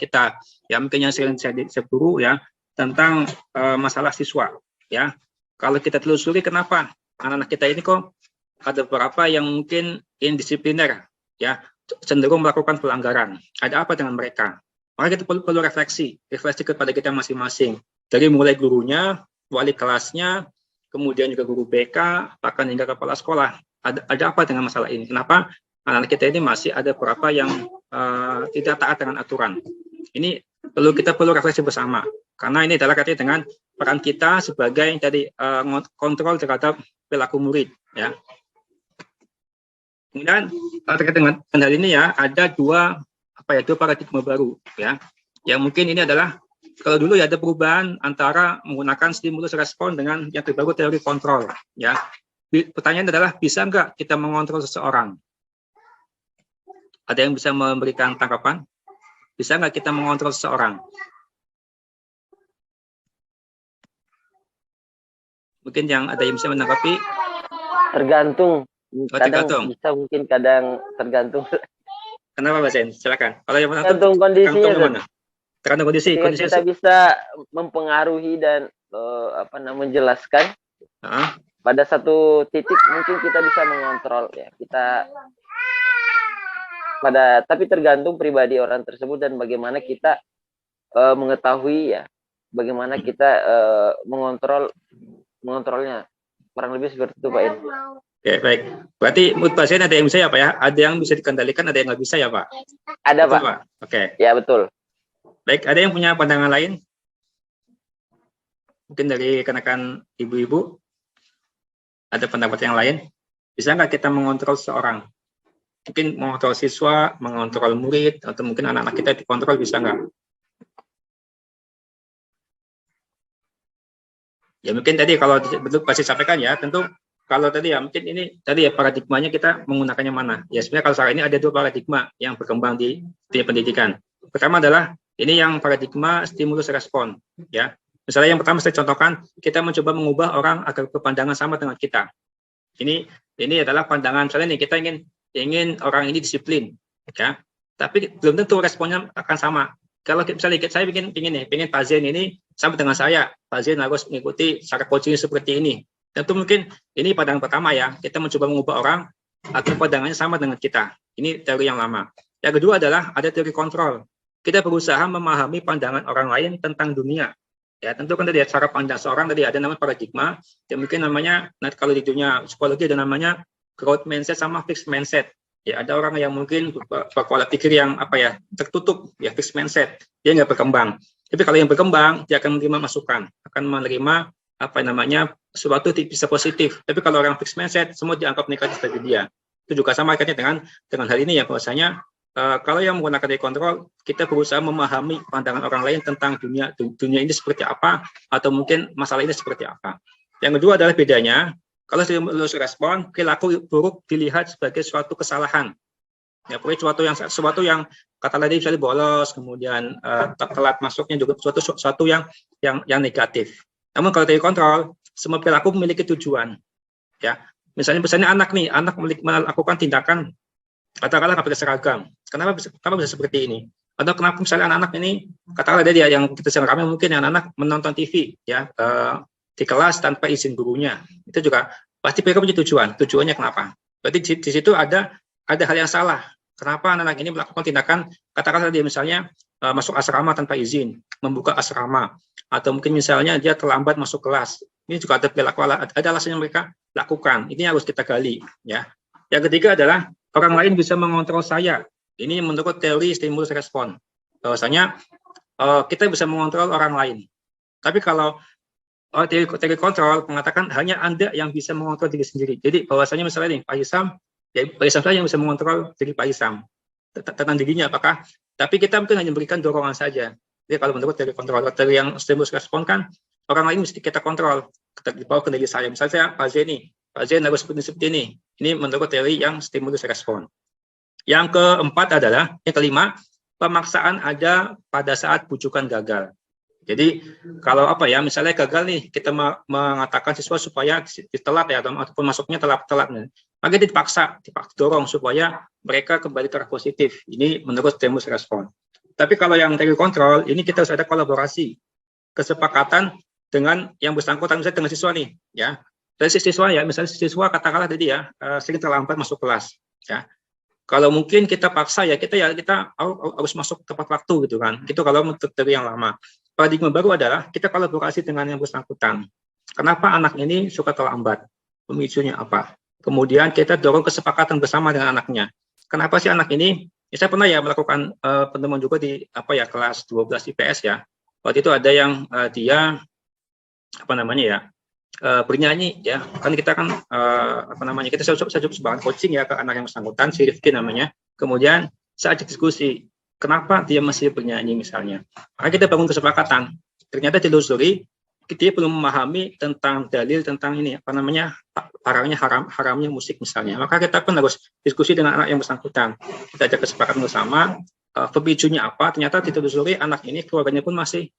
kita, ya, mungkin yang sering saya guru ya tentang masalah siswa. Ya, kalau kita telusuri kenapa anak-anak kita ini kok ada beberapa yang mungkin indisipliner, ya, cenderung melakukan pelanggaran. Ada apa dengan mereka? Maka kita perlu refleksi kepada kita masing-masing. Dari mulai gurunya, wali kelasnya, kemudian juga guru BK, bahkan hingga kepala sekolah. Ada apa dengan masalah ini? Kenapa anak-anak kita ini masih ada beberapa yang tidak taat dengan aturan? Ini kita perlu refleksi bersama. Karena ini adalah kaitannya dengan peran kita sebagai tadi kontrol terhadap perilaku murid. Ya. Kemudian terkait dengan hal ini ya ada dua paradigma baru ya. Yang mungkin ini adalah kalau dulu ya ada perubahan antara menggunakan stimulus respon dengan yang terbaru teori kontrol ya. Pertanyaan adalah bisa nggak kita mengontrol seseorang? Ada yang bisa memberikan tanggapan? Bisa nggak kita mengontrol seseorang? Mungkin yang ada yang bisa menanggapi? Tergantung. Tergantung. Bisa mungkin kadang tergantung. Kenapa Mbak Sen? Silakan. Kalau yang tergantung kondisinya. Tergantung kondisi. Kita bisa mempengaruhi dan menjelaskan. Pada satu titik mungkin kita bisa mengontrol ya. Tapi tergantung pribadi orang tersebut dan bagaimana kita mengetahui ya, bagaimana kita mengontrolnya. Kurang lebih seperti itu Pak In. Oke, baik. Berarti menurut pasien ada yang bisa ya Pak ya? Ada yang bisa dikendalikan, ada yang nggak bisa ya Pak? Ada betul, Pak. Oke. Ya betul. Baik, ada yang punya pandangan lain? Mungkin dari rekan-rekan ibu-ibu? Ada pendapat yang lain? Bisa nggak kita mengontrol seorang? Mungkin mengontrol siswa, mengontrol murid, atau mungkin anak-anak kita dikontrol, bisa nggak? Ya mungkin tadi kalau betul pasti sampaikan ya, tentu kalau tadi ya mungkin ini tadi ya paradigmanya kita menggunakannya mana? Ya sebenarnya kalau saat ini ada dua paradigma yang berkembang di dunia pendidikan. Pertama adalah ini yang paradigma stimulus respon, ya. Misalnya yang pertama saya contohkan, kita mencoba mengubah orang agar berpandangan sama dengan kita. Ini adalah pandangan misalnya nih kita ingin orang ini disiplin, ya. Tapi belum tentu responnya akan sama. Kalau misalnya saya ingin pasien ini sama dengan saya, pasien harus mengikuti cara coaching seperti ini. Tentu mungkin ini pandangan pertama ya, kita mencoba mengubah orang agar pandangannya sama dengan kita. Ini teori yang lama. Yang kedua adalah ada teori kontrol. Kita berusaha memahami pandangan orang lain tentang dunia. Ya, tentu kan tadi cara pandang seorang tadi ada namanya paradigma, yang mungkin namanya, kalau di dunia psikologi ada namanya growth mindset sama fixed mindset. Ya, ada orang yang mungkin berpola pikir yang tertutup, ya fixed mindset, dia nggak berkembang. Tapi kalau yang berkembang, dia akan menerima masukan, akan menerima sesuatu bisa positif. Tapi kalau orang fixed mindset, semua dianggap negatif bagi dia. Itu juga sama kaitannya dengan hal ini ya, bahwasanya kalau yang menggunakan dari kontrol, kita berusaha memahami pandangan orang lain tentang dunia ini seperti apa, atau mungkin masalah ini seperti apa. Yang kedua adalah bedanya, kalau stimulus respon, perilaku buruk dilihat sebagai suatu kesalahan. Ya, pokoknya suatu yang kata tadi misalnya bolos, kemudian telat masuknya juga suatu yang negatif. Namun kalau dari kontrol, semua perilaku memiliki tujuan. Ya, misalnya anak melakukan tindakan katakanlah pakai seragam. Kenapa bisa seperti ini? Atau kenapa misalnya anak-anak ini katakanlah dia yang kita sering ramai mungkin anak-anak menonton TV ya di kelas tanpa izin gurunya, itu juga pasti mereka punya tujuan. Tujuannya kenapa? Berarti di situ ada hal yang salah. Kenapa anak-anak ini melakukan tindakan, katakanlah dia misalnya masuk asrama tanpa izin, membuka asrama, atau mungkin misalnya dia terlambat masuk kelas. Ini juga ada alasan yang mereka lakukan. Ini harus kita gali. Ya. Yang ketiga adalah orang lain bisa mengontrol saya. Ini menurut teori stimulus respon. Bahwasanya kita bisa mengontrol orang lain. Tapi kalau teori kontrol mengatakan hanya Anda yang bisa mengontrol diri sendiri. Jadi bahwasanya misalnya nih Pak Isam saja yang bisa mengontrol diri Pak Isam tentang dirinya apakah. Tapi kita mungkin hanya memberikan dorongan saja. Jadi kalau menurut teori kontrol, teori yang stimulus respon kan orang lain mesti kita kontrol. Kita dibawa ke diri saya. Misalnya saya Pak Zen harus seperti ini. Ini menurut teori yang stimulus respon. Yang keempat adalah, yang kelima, pemaksaan ada pada saat bujukan gagal. Jadi kalau misalnya gagal nih, kita mengatakan siswa supaya telat ya, ataupun masuknya telat maka dipaksa dorong supaya mereka kembali ke arah positif. Ini menurut stimulus respon. Tapi kalau yang teori kontrol, ini kita harus ada kolaborasi, kesepakatan dengan yang bersangkutan, misalnya dengan siswa nih, ya. Dari siswa ya, misalnya siswa katakanlah tadi ya, sering terlambat masuk kelas, ya. Kalau mungkin kita paksa ya kita harus masuk tepat waktu gitu kan. Itu kalau teori yang lama. Paradigma baru adalah kita kolaborasi dengan yang bersangkutan. Kenapa anak ini suka terlambat? Pemicunya apa? Kemudian kita dorong kesepakatan bersama dengan anaknya. Kenapa sih anak ini? Ya, saya pernah ya melakukan pertemuan juga di kelas 12 IPS ya. Waktu itu ada yang dia bernyanyi ya, kan kita kan kita saya coba coaching ya ke anak yang bersangkutan, si Rifki namanya. Kemudian saya ajak diskusi, kenapa dia masih bernyanyi misalnya. Maka kita bangun kesepakatan. Ternyata ditelusuri dia belum memahami tentang dalil tentang ini haramnya musik misalnya. Maka kita pun harus diskusi dengan anak yang bersangkutan. Kita ajak kesepakatan bersama, pemicunya apa? Ternyata ditelusuri anak ini keluarganya pun masih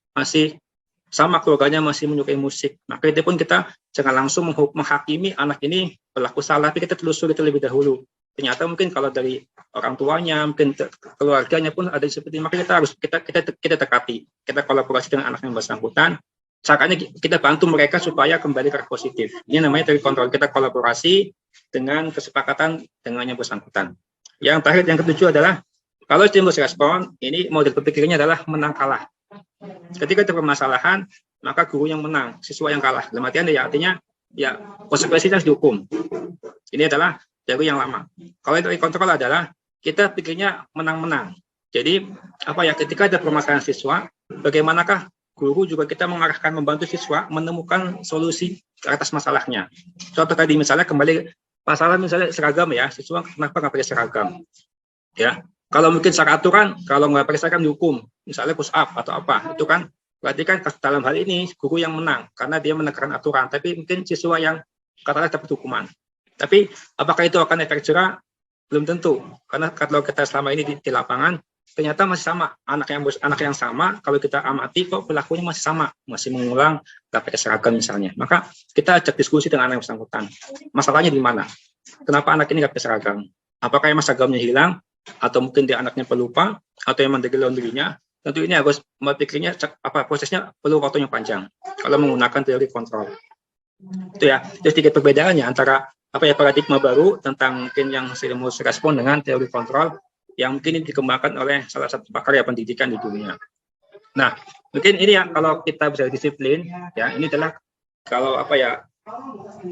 sama, keluarganya masih menyukai musik. Maka itu pun kita jangan langsung menghakimi anak ini berlaku salah, tapi kita telusuri terlebih dahulu. Ternyata mungkin kalau dari orang tuanya, mungkin keluarganya pun ada seperti, maka kita harus kita dekati, kita kolaborasi dengan anak yang bersangkutan. Caranya kita bantu mereka supaya kembali ke positif. Ini namanya teori kontrol. Kita kolaborasi dengan kesepakatan dengan yang bersangkutan. Yang terakhir, yang ketujuh adalah kalau stimulus respon, ini model berpikirnya adalah menang kalah. Ketika ada permasalahan, maka guru yang menang, siswa yang kalah. Dalam artinya konsekuensinya harus dihukum. Ini adalah teori yang lama. Kalau teori kontrol adalah kita pikirnya menang-menang. Jadi ketika ada permasalahan siswa, bagaimanakah guru juga kita mengarahkan, membantu siswa menemukan solusi ke atas masalahnya. Contoh tadi misalnya kembali masalah misalnya seragam ya, siswa kenapa nggak pakai seragam? Ya, kalau mungkin secara aturan, kalau nggak pakai seragam dihukum, misalnya push up atau apa, itu kan berarti kan dalam hal ini guru yang menang karena dia menegakkan aturan, tapi mungkin siswa yang katakanlah dapat hukuman. Tapi apakah itu akan efek jerah? Belum tentu, karena kalau kita selama ini di lapangan ternyata masih sama, anak yang sama, kalau kita amati kok perilakunya masih sama, masih mengulang, nggak pakai seragam misalnya. Maka kita ajak diskusi dengan anak yang bersangkutan. Masalahnya di mana? Kenapa anak ini nggak pakai seragam? Apakah emang seragamnya hilang? Atau mungkin dia anaknya pelupa? Atau emang dari laundry-nya? Tentu ini harus pikirnya prosesnya perlu waktu yang panjang. Kalau menggunakan teori kontrol. Itu ya, jadi sedikit perbedaannya antara paradigma baru tentang mungkin yang stimulus respon dengan teori kontrol yang mungkin ini dikembangkan oleh salah satu pakar pendidikan di dunia. Nah, mungkin ini ya kalau kita bisa disiplin, ya ini adalah kalau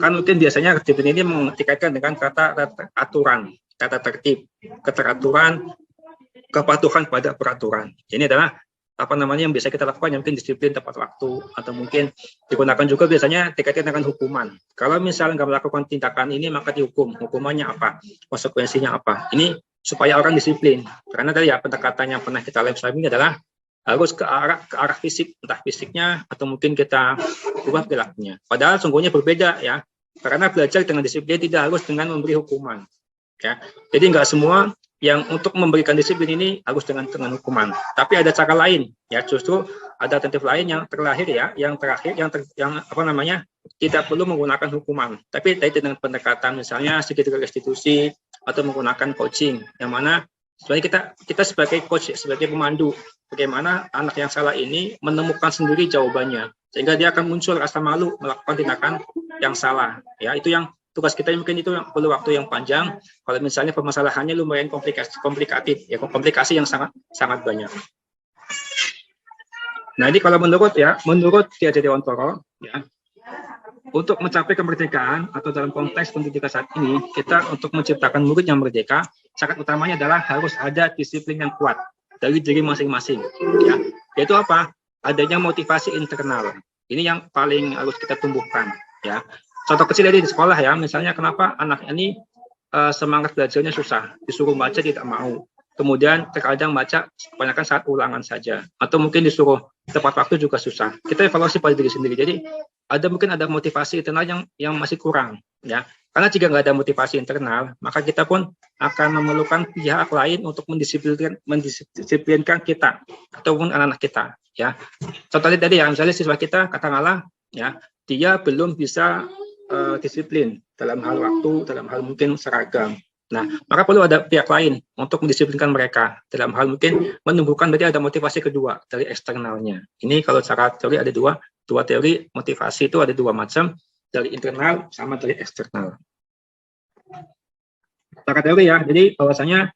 kan mungkin biasanya disiplin ini dikaitkan dengan kata aturan. tata tertib, keteraturan, kepatuhan pada peraturan. Ini adalah apa namanya yang biasa kita lakukan, yang mungkin disiplin tepat waktu, atau mungkin digunakan juga biasanya terkait dengan hukuman. Kalau misalnya nggak melakukan tindakan ini maka dihukum. Hukumannya apa? Konsekuensinya apa? Ini supaya orang disiplin. Karena tadi ya pendekatan yang pernah kita live ini adalah harus ke arah fisik, entah fisiknya atau mungkin kita ubah perilakunya. Padahal sungguhnya berbeda ya, karena belajar dengan disiplin tidak harus dengan memberi hukuman. Ya, jadi nggak semua yang untuk memberikan disiplin ini harus dengan hukuman. Tapi ada cara lain, ya justru ada alternatif lain yang terlahir ya, yang terakhir, yang apa namanya tidak perlu menggunakan hukuman. Tapi tadi dengan pendekatan misalnya sedikit restitusi atau menggunakan coaching, yang mana sebenarnya kita sebagai coach, sebagai pemandu, bagaimana anak yang salah ini menemukan sendiri jawabannya, sehingga dia akan muncul rasa malu melakukan tindakan yang salah. Ya, itu yang tugas kita, mungkin itu yang perlu waktu yang panjang. Kalau misalnya permasalahannya lumayan komplikatif, ya komplikasi yang sangat banyak. Nah, ini kalau menurut Ki Hajar Dewantara, ya, untuk mencapai kemerdekaan atau dalam konteks pendidikan saat ini, kita untuk menciptakan murid yang merdeka, syarat utamanya adalah harus ada disiplin yang kuat dari diri masing-masing. Ya, yaitu apa? Adanya motivasi internal. Ini yang paling harus kita tumbuhkan. Ya. Contoh kecil dari di sekolah ya, misalnya kenapa anak ini semangat belajarnya susah, disuruh baca tidak mau, kemudian terkadang baca kebanyakan saat ulangan saja, atau mungkin disuruh tepat waktu juga susah. Kita evaluasi pada diri sendiri. Jadi mungkin ada motivasi internal yang masih kurang, ya. Karena jika nggak ada motivasi internal, maka kita pun akan memerlukan pihak lain untuk mendisiplinkan kita ataupun anak-anak kita, ya. Contohnya tadi ya, misalnya siswa kita katakanlah, ya, dia belum bisa disiplin dalam hal waktu, dalam hal mungkin seragam. Nah, maka perlu ada pihak lain untuk mendisiplinkan mereka dalam hal mungkin menumbuhkan, berarti ada motivasi kedua dari eksternalnya. Ini kalau secara teori ada dua teori motivasi itu ada dua macam, dari internal sama dari eksternal. Secara teori ya, jadi bahwasanya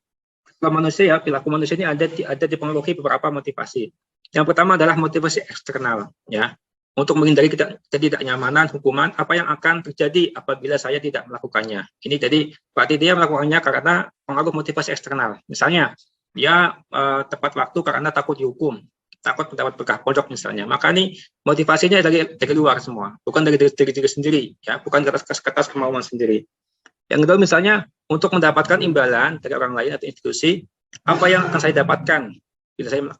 manusia ya, perilaku manusia ini ada dipengaruhi beberapa motivasi. Yang pertama adalah motivasi eksternal, ya. Untuk menghindari ketidaknyamanan, hukuman, apa yang akan terjadi apabila saya tidak melakukannya. Ini jadi berarti dia melakukannya karena pengaruh motivasi eksternal. Misalnya, dia tepat waktu karena takut dihukum, takut mendapat berkah pojok misalnya. Maka ini motivasinya dari luar semua, bukan dari diri sendiri, ya, bukan atas kemauan sendiri. Yang kedua misalnya, untuk mendapatkan imbalan dari orang lain atau institusi, apa yang akan saya dapatkan?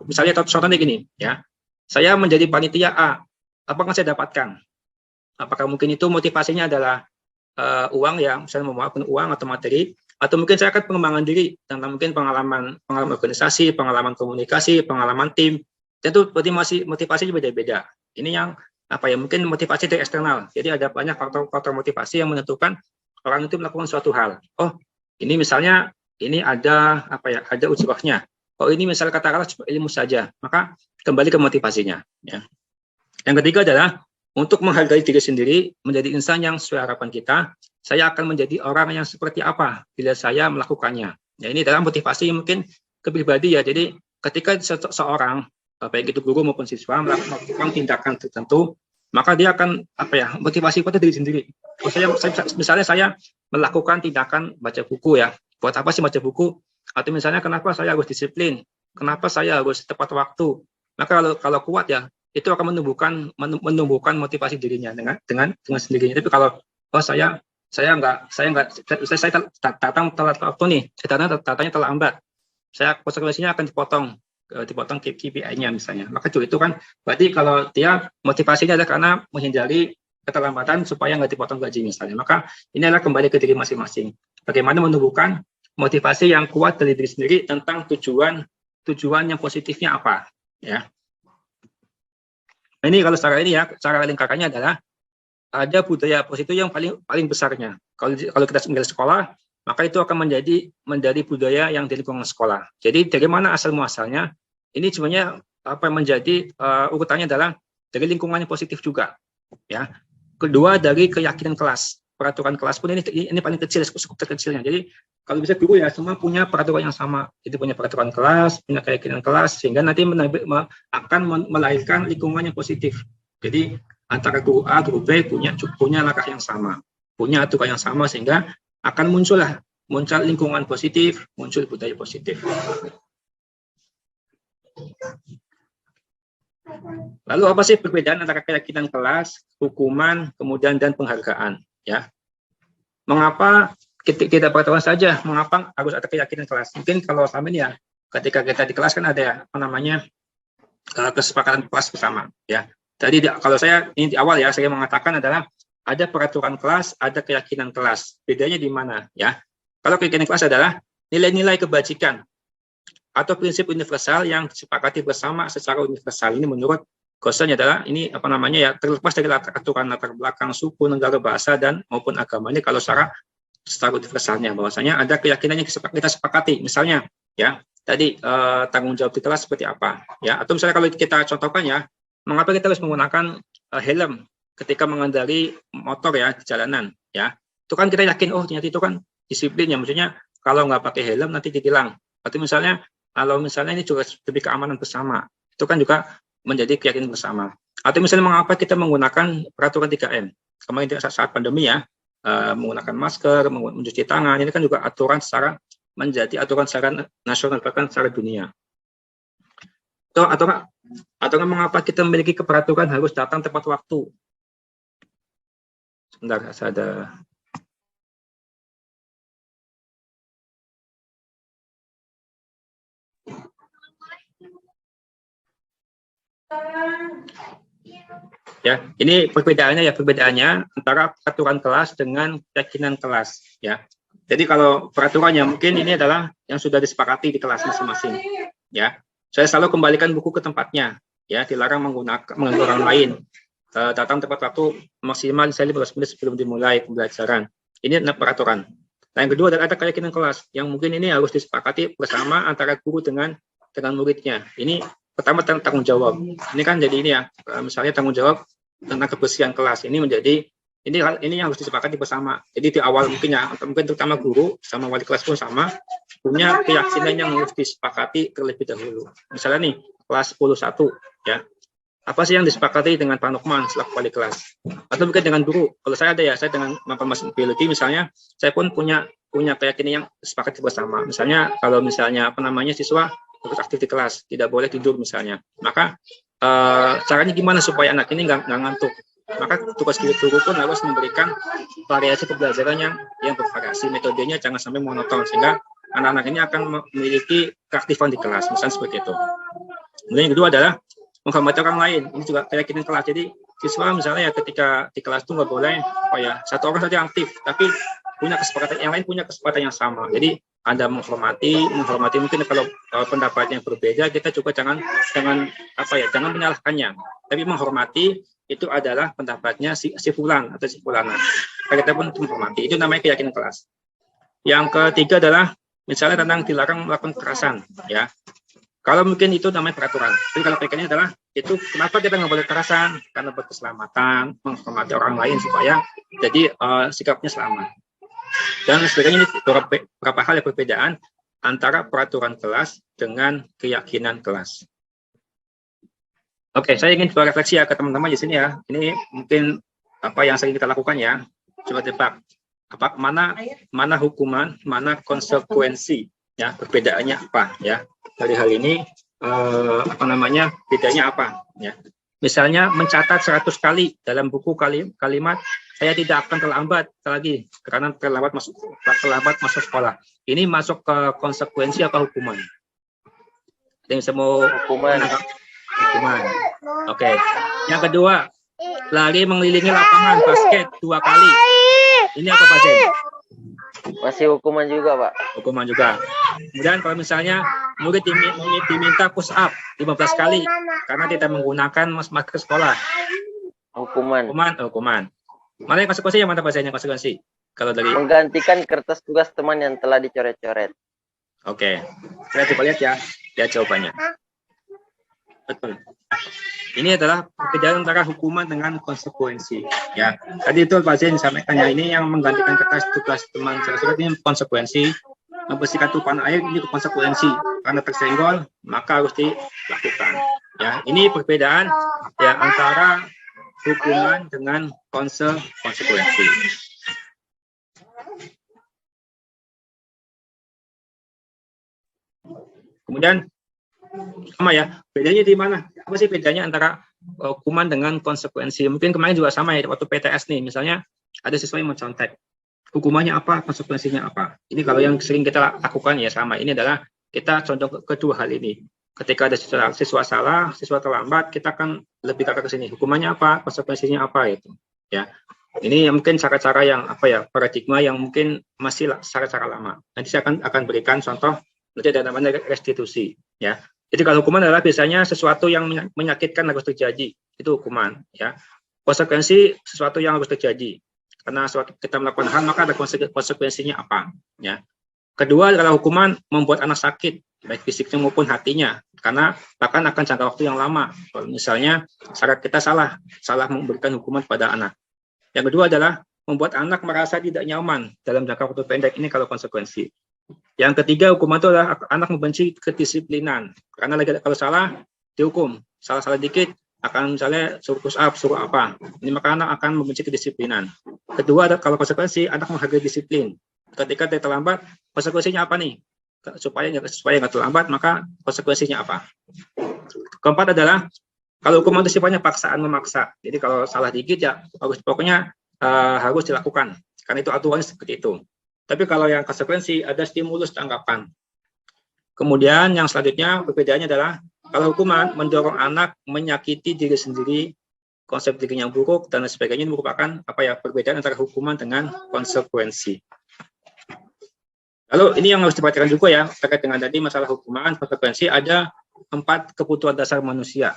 Misalnya contohnya gini, ya, saya menjadi panitia A, apa yang saya dapatkan? Apakah mungkin itu motivasinya adalah uang ya, misalnya memaafkan uang atau materi, atau mungkin saya akan pengembangan diri tentang mungkin pengalaman organisasi, pengalaman komunikasi, pengalaman tim. Tentu berarti masih motivasi beda-beda. Ini yang apa ya, mungkin motivasi dari eksternal. Jadi ada banyak faktor motivasi yang menentukan orang itu melakukan suatu hal. Oh, ini misalnya ini ada apa ya, ada ujrohnya. Oh, ini misalnya katakanlah cuma ilmu saja, maka kembali ke motivasinya, ya. Yang ketiga adalah untuk menghargai diri sendiri, menjadi insan yang sesuai harapan kita. Saya akan menjadi orang yang seperti apa bila saya melakukannya. Ya, ini dalam motivasi mungkin kepribadi ya. Jadi ketika seorang baik itu guru maupun siswa melakukan tindakan tertentu, maka dia akan apa ya, motivasi pada diri sendiri. Misalnya saya melakukan tindakan baca buku ya. Buat apa sih baca buku? Atau misalnya kenapa saya harus disiplin? Kenapa saya harus tepat waktu? Maka kalau kuat ya, itu akan menumbuhkan motivasi dirinya dengan sendirinya. Tapi kalau saya datang telat waktu nih, datangnya terlambat, saya konsekuensinya akan dipotong KPI-nya misalnya. Maka itu kan berarti kalau dia motivasinya adalah karena menghindari keterlambatan supaya nggak dipotong gaji misalnya. Maka ini adalah kembali ke diri masing-masing. Bagaimana menumbuhkan motivasi yang kuat dari diri sendiri tentang tujuan yang positifnya apa, ya. Nah, ini kalau secara ini ya, cara lingkarannya adalah ada budaya positif yang paling besarnya. Kalau kita tinggal sekolah, maka itu akan menjadi budaya yang di lingkungan sekolah. Jadi dari mana asal muasalnya? Ini sebenarnya apa menjadi urutannya adalah dari lingkungan yang positif juga, ya. Kedua dari keyakinan kelas. Peraturan kelas pun ini paling kecil, cukup terkecilnya. Jadi kalau bisa guru ya semua punya peraturan yang sama. Jadi punya peraturan kelas, punya keyakinan kelas, sehingga nanti akan melahirkan lingkungan yang positif. Jadi antara guru A, guru B punya langkah yang sama, punya aturan yang sama, sehingga akan muncullah muncul lingkungan positif, muncul budaya positif. Lalu apa sih perbedaan antara keyakinan kelas, hukuman, kemudian dan penghargaan? Ya, mengapa kita perhatikan saja? Mengapa harus ada keyakinan kelas? Mungkin kalau selama ini ya, ketika kita di kelas kan ada apa namanya kesepakatan kelas bersama. Ya, tadi kalau saya ini di awal ya, saya mengatakan adalah ada peraturan kelas, ada keyakinan kelas. Bedanya di mana? Ya, kalau keyakinan kelas adalah nilai-nilai kebajikan atau prinsip universal yang disepakati bersama secara universal. Ini menurut Gossen adalah ini apa namanya ya, terlepas dari aturan latar belakang suku, negara, bahasa dan maupun agama. Ini kalau secara universalnya bahwasanya ada keyakinan yang kita sepakati. Misalnya ya tadi tanggung jawab di kelas seperti apa ya, atau misalnya kalau kita contohkan ya, mengapa kita harus menggunakan helm ketika mengendari motor ya di jalanan ya, itu kan kita yakin oh ternyata itu kan disiplin ya, maksudnya kalau nggak pakai helm nanti ditilang. Atau misalnya kalau misalnya ini juga demi keamanan bersama, itu kan juga menjadi keyakinan bersama. Atau misalnya mengapa kita menggunakan peraturan 3M kemarin saat pandemi ya, menggunakan masker, mencuci tangan, ini kan juga aturan secara menjadi aturan secara nasional bahkan secara dunia. Atau mengapa kita memiliki keperaturan harus datang tepat waktu. Sebentar, saya ada ya, ini perbedaannya antara peraturan kelas dengan keyakinan kelas ya. Jadi kalau peraturannya mungkin ini adalah yang sudah disepakati di kelas masing-masing ya. Saya selalu kembalikan buku ke tempatnya ya, dilarang mengganggu orang lain. Datang tepat waktu maksimal saya 15 menit sebelum dimulai pembelajaran. Ini adalah peraturan. Nah, yang kedua adalah ada keyakinan kelas yang mungkin ini harus disepakati bersama antara guru dengan muridnya. Ini pertama tanggung jawab. Ini kan jadi ini ya, misalnya tanggung jawab tentang kebersihan kelas. Ini menjadi ini yang harus disepakati bersama. Jadi di awal mungkin ya, mungkin terutama guru sama wali kelas pun sama punya keyakinan yang harus disepakati terlebih dahulu. Misalnya nih kelas 10-1 ya. Apa sih yang disepakati dengan Pak Nukman selaku wali kelas? Atau mungkin dengan guru. Kalau saya ada ya, saya dengan Mas biologi misalnya, saya pun punya keyakinan yang disepakati bersama. Misalnya kalau misalnya apa namanya siswa harus aktif di kelas, tidak boleh tidur misalnya. Maka caranya gimana supaya anak ini nggak ngantuk? Maka tugas guru pun harus memberikan variasi pembelajaran yang bervariasi. Metodenya jangan sampai monoton sehingga anak-anak ini akan memiliki keaktifan di kelas. Misalnya seperti itu. Kemudian yang kedua adalah menghormati orang lain. Ini juga keyakinan kelas. Jadi siswa misalnya ya ketika di kelas itu nggak boleh satu orang saja aktif, tapi punya kesepakatan yang lain punya kesepakatan yang sama. Jadi Anda menghormati mungkin kalau pendapatnya berbeda, kita juga jangan menyalahkannya, tapi menghormati itu adalah pendapatnya si fulan atau si fulana. Kita pun menghormati. Itu namanya keyakinan kelas. Yang ketiga adalah misalnya tentang dilarang melakukan kekerasan, ya. Kalau mungkin itu namanya peraturan. Tapi kalau keyakinannya adalah itu kenapa kita nggak boleh kekerasan? Karena buat keselamatan, menghormati orang lain supaya jadi sikapnya selamat. Dan sebagainya, ini beberapa hal yang perbedaan antara peraturan kelas dengan keyakinan kelas. Oke, saya ingin berefleksi ya ke teman-teman di sini ya. Ini mungkin apa yang sering kita lakukan ya. Coba tebak, mana hukuman, mana konsekuensi, ya perbedaannya apa ya dari hal ini, bedanya apa ya. Misalnya mencatat 100 kali dalam buku kalimat saya tidak akan terlambat lagi karena terlambat masuk sekolah. Ini masuk ke konsekuensi atau hukuman? Ada yang bisa mau hukuman? Hukuman. Oke. Yang kedua, lari mengelilingi lapangan basket 2 kali. Ini apa Pak Zen? Masih hukuman juga, Pak. Hukuman juga. Kemudian kalau misalnya murid diminta push up 15 kali karena tidak menggunakan masker sekolah. Hukuman. Mana yang konsekuensi, yang mana Pak Zen yang konsekuensi? Kalau dari menggantikan kertas tugas teman yang telah dicoret-coret. Oke. Kita coba lihat ya. Lihat jawabannya. Betul. Ini adalah perbedaan antara hukuman dengan konsekuensi. Ya, tadi itu Pak Zen disampaikan ya, ini yang menggantikan kertas tugas teman tersebut ini konsekuensi, membersihkan tumpahan air ini konsekuensi karena tersenggol maka harus dilakukan. Ya, ini perbedaan ya antara hukuman dengan konsekuensi. Kemudian sama ya, bedanya di mana? Apa sih bedanya antara hukuman dengan konsekuensi? Mungkin kemarin juga sama ya, waktu PTS nih, misalnya ada siswa yang mencontek, hukumannya apa, konsekuensinya apa? Ini kalau yang sering kita lakukan ya sama. Ini adalah kita contoh kedua hal ini. Ketika ada siswa salah, siswa terlambat, kita akan lebih ke sini. Hukumannya apa, konsekuensinya apa itu. Ya, ini mungkin cara-cara yang apa ya, paradigma yang mungkin masih cara-cara lama. Nanti saya akan berikan contoh. Nanti ada namanya restitusi. Ya, jadi kalau hukuman adalah biasanya sesuatu yang menyakitkan harus terjadi, itu hukuman. Ya, konsekuensi sesuatu yang harus terjadi. Karena kita melakukan hal maka ada konsekuensinya apa. Ya. Kedua adalah hukuman membuat anak sakit, baik fisiknya maupun hatinya, karena bahkan akan jangka waktu yang lama. Kalau misalnya syarat kita salah memberikan hukuman pada anak. Yang kedua adalah membuat anak merasa tidak nyaman dalam jangka waktu pendek, ini kalau konsekuensi. Yang ketiga hukuman itu adalah anak membenci kedisiplinan, karena kalau salah dihukum, salah dikit akan misalnya suruh push up, suruh apa, ini maka anak akan membenci kedisiplinan. Kedua, kalau konsekuensi anak menghargai disiplin. Ketika dia terlambat, konsekuensinya apa nih? Supaya nggak terlambat, maka konsekuensinya apa? Keempat adalah kalau hukuman itu sifatnya paksaan memaksa. Jadi kalau salah dikit ya pokoknya harus dilakukan, karena itu aturannya seperti itu. Tapi kalau yang konsekuensi ada stimulus tanggapan. Kemudian yang selanjutnya perbedaannya adalah kalau hukuman mendorong anak menyakiti diri sendiri, konsep dirinya yang buruk dan sebagainya, merupakan apa ya, perbedaan antara hukuman dengan konsekuensi. Lalu ini yang harus diperhatikan juga ya terkait dengan tadi masalah hukuman, konsekuensi, ada 4 kebutuhan dasar manusia.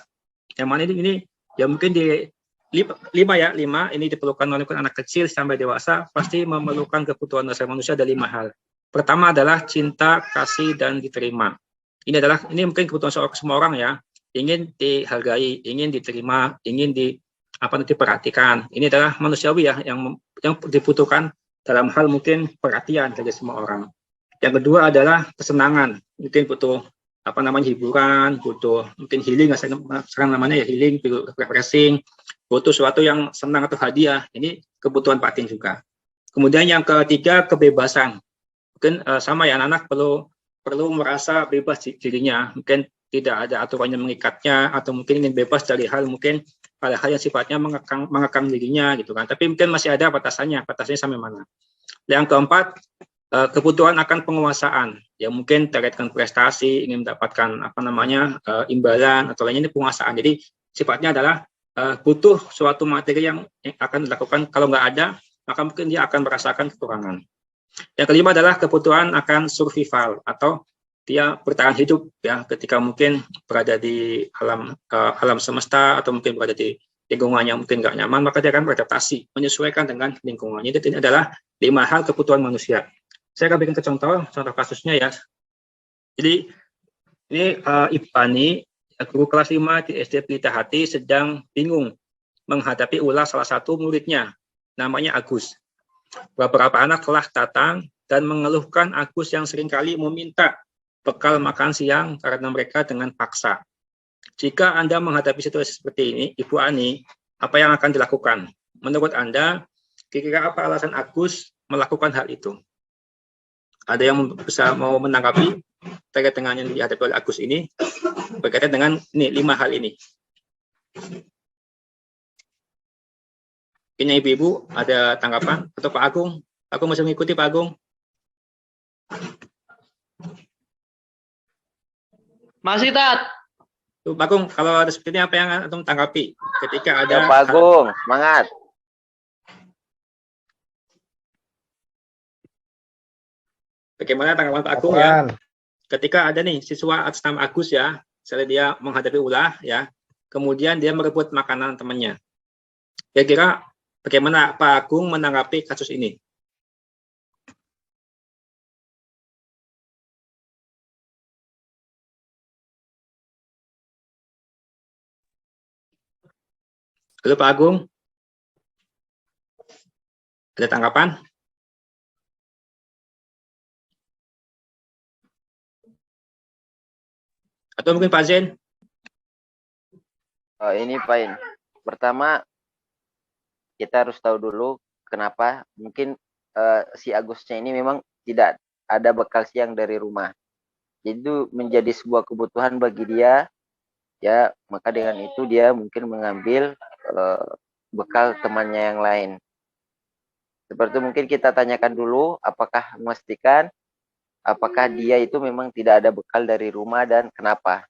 Yang mana ini ya mungkin di 5 ini diperlukan oleh anak kecil sampai dewasa, pasti memerlukan kebutuhan dasar manusia ada 5 hal. Pertama adalah cinta, kasih, dan diterima. Ini mungkin kebutuhan semua orang ya, ingin dihargai, ingin diterima, ingin diperhatikan. Ini adalah manusiawi ya, yang dibutuhkan dalam hal mungkin perhatian dari semua orang. Yang kedua adalah kesenangan, mungkin butuh hiburan, butuh mungkin healing, sekarang namanya ya healing, refreshing, butuh sesuatu yang senang atau hadiah. Ini kebutuhan batin juga. Kemudian yang ketiga, kebebasan. Mungkin sama ya, anak-anak perlu merasa bebas dirinya, mungkin tidak ada aturan yang mengikatnya, atau mungkin ingin bebas dari hal-hal yang sifatnya mengekang dirinya gitu kan. Tapi mungkin masih ada batasannya sampai mana. Yang keempat, kebutuhan akan penguasaan, ya mungkin terkait dengan prestasi, ingin mendapatkan imbalan atau lainnya, ini penguasaan. Jadi sifatnya adalah butuh suatu materi yang akan dilakukan, kalau nggak ada maka mungkin dia akan merasakan kekurangan. Yang kelima adalah kebutuhan akan survival, atau dia bertahan hidup ya ketika mungkin berada di alam semesta, atau mungkin berada di lingkungannya mungkin nggak nyaman, maka dia akan beradaptasi, menyesuaikan dengan lingkungannya. Jadi ini adalah 5 hal kebutuhan manusia. Saya akan bikin contoh kasusnya ya. Jadi ini Ibu Ani, guru kelas 5 di SD Pelita Hati, sedang bingung menghadapi ulah salah satu muridnya, namanya Agus. Beberapa anak telah datang dan mengeluhkan Agus yang seringkali meminta bekal makan siang karena mereka dengan paksa. Jika Anda menghadapi situasi seperti ini, Ibu Ani, apa yang akan dilakukan? Menurut Anda, kira-kira apa alasan Agus melakukan hal itu? Ada yang bisa mau menanggapi terkait dengan yang dihadapi oleh Agus ini, berkaitan dengan 5 hal ini? Ini ibu-ibu ada tanggapan, atau Pak Agung? Aku masih mengikuti Pak Agung. Masih, Tat. Tuh, Pak Agung, kalau ada seperti ini apa yang antum tanggapi ketika ada ya, Pak Agung, semangat. Bagaimana tanggapan Pak Agung ya? Ketika ada nih siswa atas nama Agus ya, misalnya dia menghadapi ulah ya, kemudian dia merebut makanan temannya. Kira-kira bagaimana Pak Agung menanggapi kasus ini? Halo Pak Agung, ada tanggapan? Atau mungkin Pak Zen? Oh, ini Pak. Pertama, kita harus tahu dulu kenapa mungkin si Agusnya ini memang tidak ada bekal siang dari rumah. Jadi itu menjadi sebuah kebutuhan bagi dia, ya maka dengan itu dia mungkin mengambil bekal temannya yang lain. Seperti mungkin kita tanyakan dulu, apakah memastikan apakah dia itu memang tidak ada bekal dari rumah dan kenapa.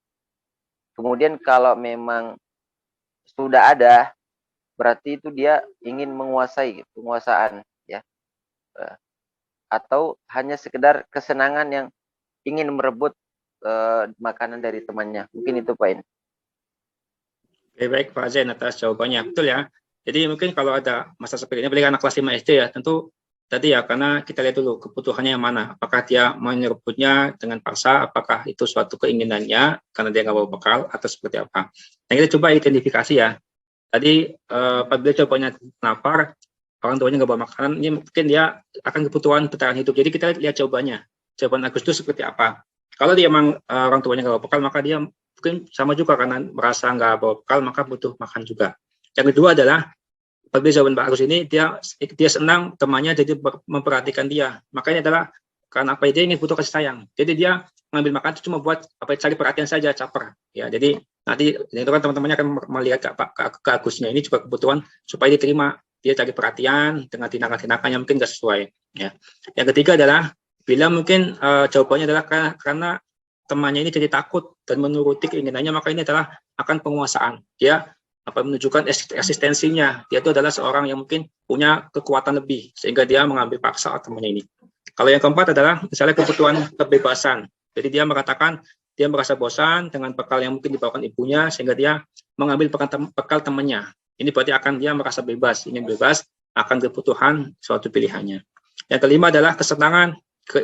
Kemudian kalau memang sudah ada, berarti itu dia ingin menguasai, penguasaan, ya. Atau hanya sekedar kesenangan yang ingin merebut makanan dari temannya. Mungkin itu Pak. Oke, baik Pak Zain atas jawabannya. Betul ya. Jadi mungkin kalau ada masa seperti ini, apalagi anak kelas 5 SD ya, tentu tadi ya, karena kita lihat dulu kebutuhannya yang mana. Apakah dia mau merebutnya dengan paksa, apakah itu suatu keinginannya karena dia nggak bawa bekal, atau seperti apa. Nah, kita coba identifikasi ya. Tadi apabila jawabannya lapar, orang tuanya nggak bawa makanan, ini mungkin dia akan kebutuhan bertahan hidup. Jadi kita lihat jawabannya. Jawaban Agustus seperti apa. Kalau dia memang orang tuanya nggak bawa bekal, maka dia mungkin sama juga karena merasa nggak bawa bekal, maka butuh makan juga. Yang kedua adalah apabila jawaban Pak Agus ini dia senang temannya jadi memperhatikan dia. Makanya adalah karena apa, dia ingin butuh kasih sayang. Jadi dia mengambil makan itu cuma buat apa, cari perhatian saja, caper. Ya, jadi nanti itu kan teman-temannya akan melihat ke Agusnya ini juga kebutuhan supaya diterima. Dia cari perhatian dengan tindakan-tindakan yang mungkin nggak sesuai. Ya. Yang ketiga adalah bila mungkin jawabannya adalah karena temannya ini jadi takut dan menuruti keinginannya, maka ini adalah akan penguasaan. Dia menunjukkan eksistensinya. Dia itu adalah seorang yang mungkin punya kekuatan lebih sehingga dia mengambil paksa temannya ini. Kalau yang keempat adalah misalnya kebutuhan kebebasan. Jadi dia mengatakan dia merasa bosan dengan bekal yang mungkin dibawakan ibunya sehingga dia mengambil bekal temannya. Ini berarti akan dia merasa bebas, ingin bebas akan kebutuhan suatu pilihannya. Yang kelima adalah kesenangan.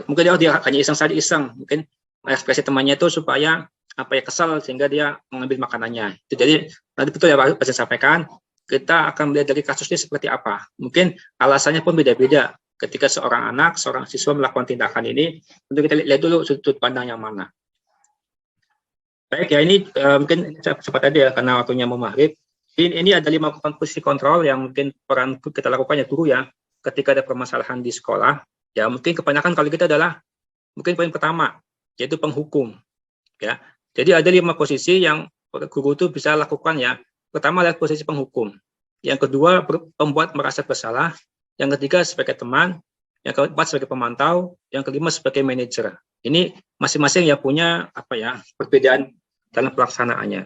Mungkin dia hanya iseng saja, mungkin ekspresi temannya itu supaya kesal sehingga dia mengambil makanannya. Itu jadi nanti betul ya Pak saya sampaikan, kita akan melihat dari kasusnya seperti apa. Mungkin alasannya pun beda-beda. Ketika seorang anak, seorang siswa melakukan tindakan ini, untuk kita lihat dulu sudut pandang yang mana. Baik ya, ini mungkin cepat aja ya karena waktunya mau maghrib. Ini ada 5 posisi kontrol yang mungkin peran kita lakukan ya guru ya, ketika ada permasalahan di sekolah. Ya mungkin kebanyakan kalau kita adalah mungkin poin pertama yaitu penghukum. Ya, jadi ada 5 posisi yang guru itu bisa lakukan ya. Pertama adalah posisi penghukum. Yang kedua pembuat merasa bersalah. Yang ketiga sebagai teman. Yang keempat sebagai pemantau. Yang kelima sebagai manajer. Ini masing-masing ya punya perbedaan dalam pelaksanaannya.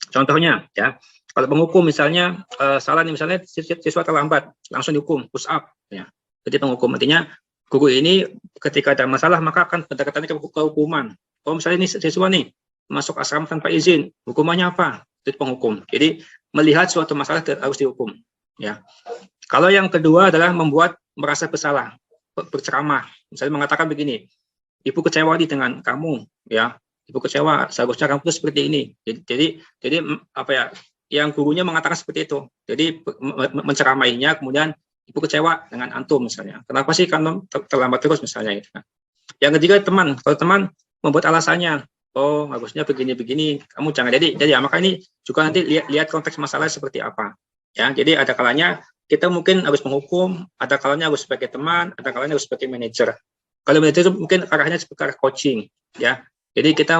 Contohnya ya, kalau penghukum misalnya salah nih, misalnya siswa terlambat langsung dihukum push up ya. Jadi penghukum artinya guru ini ketika ada masalah maka akan pendekatannya ke hukuman. Oh misalnya ini siswa nih masuk asrama tanpa izin, hukumannya apa? Itu penghukum. Jadi melihat suatu masalah harus dihukum. Ya. Kalau yang kedua adalah membuat merasa bersalah, berceramah. Misalnya mengatakan begini, ibu kecewa dengan kamu, ya. Ibu kecewa, seharusnya kamu itu seperti ini. Jadi yang gurunya mengatakan seperti itu. Jadi menceramainya, kemudian ibu kecewa dengan antum misalnya. Kenapa sih kamu terlambat terus misalnya gitu kan. Yang ketiga teman, kalau teman membuat alasannya, oh bagusnya begini-begini, kamu jangan jadi ya, maka ini juga nanti lihat konteks masalahnya seperti apa. Ya, jadi ada kalanya kita mungkin harus menghukum, ada kalanya harus sebagai teman, ada kalanya harus sebagai manajer. Kalau manajer itu mungkin arahnya sebagai coaching, ya. Jadi kita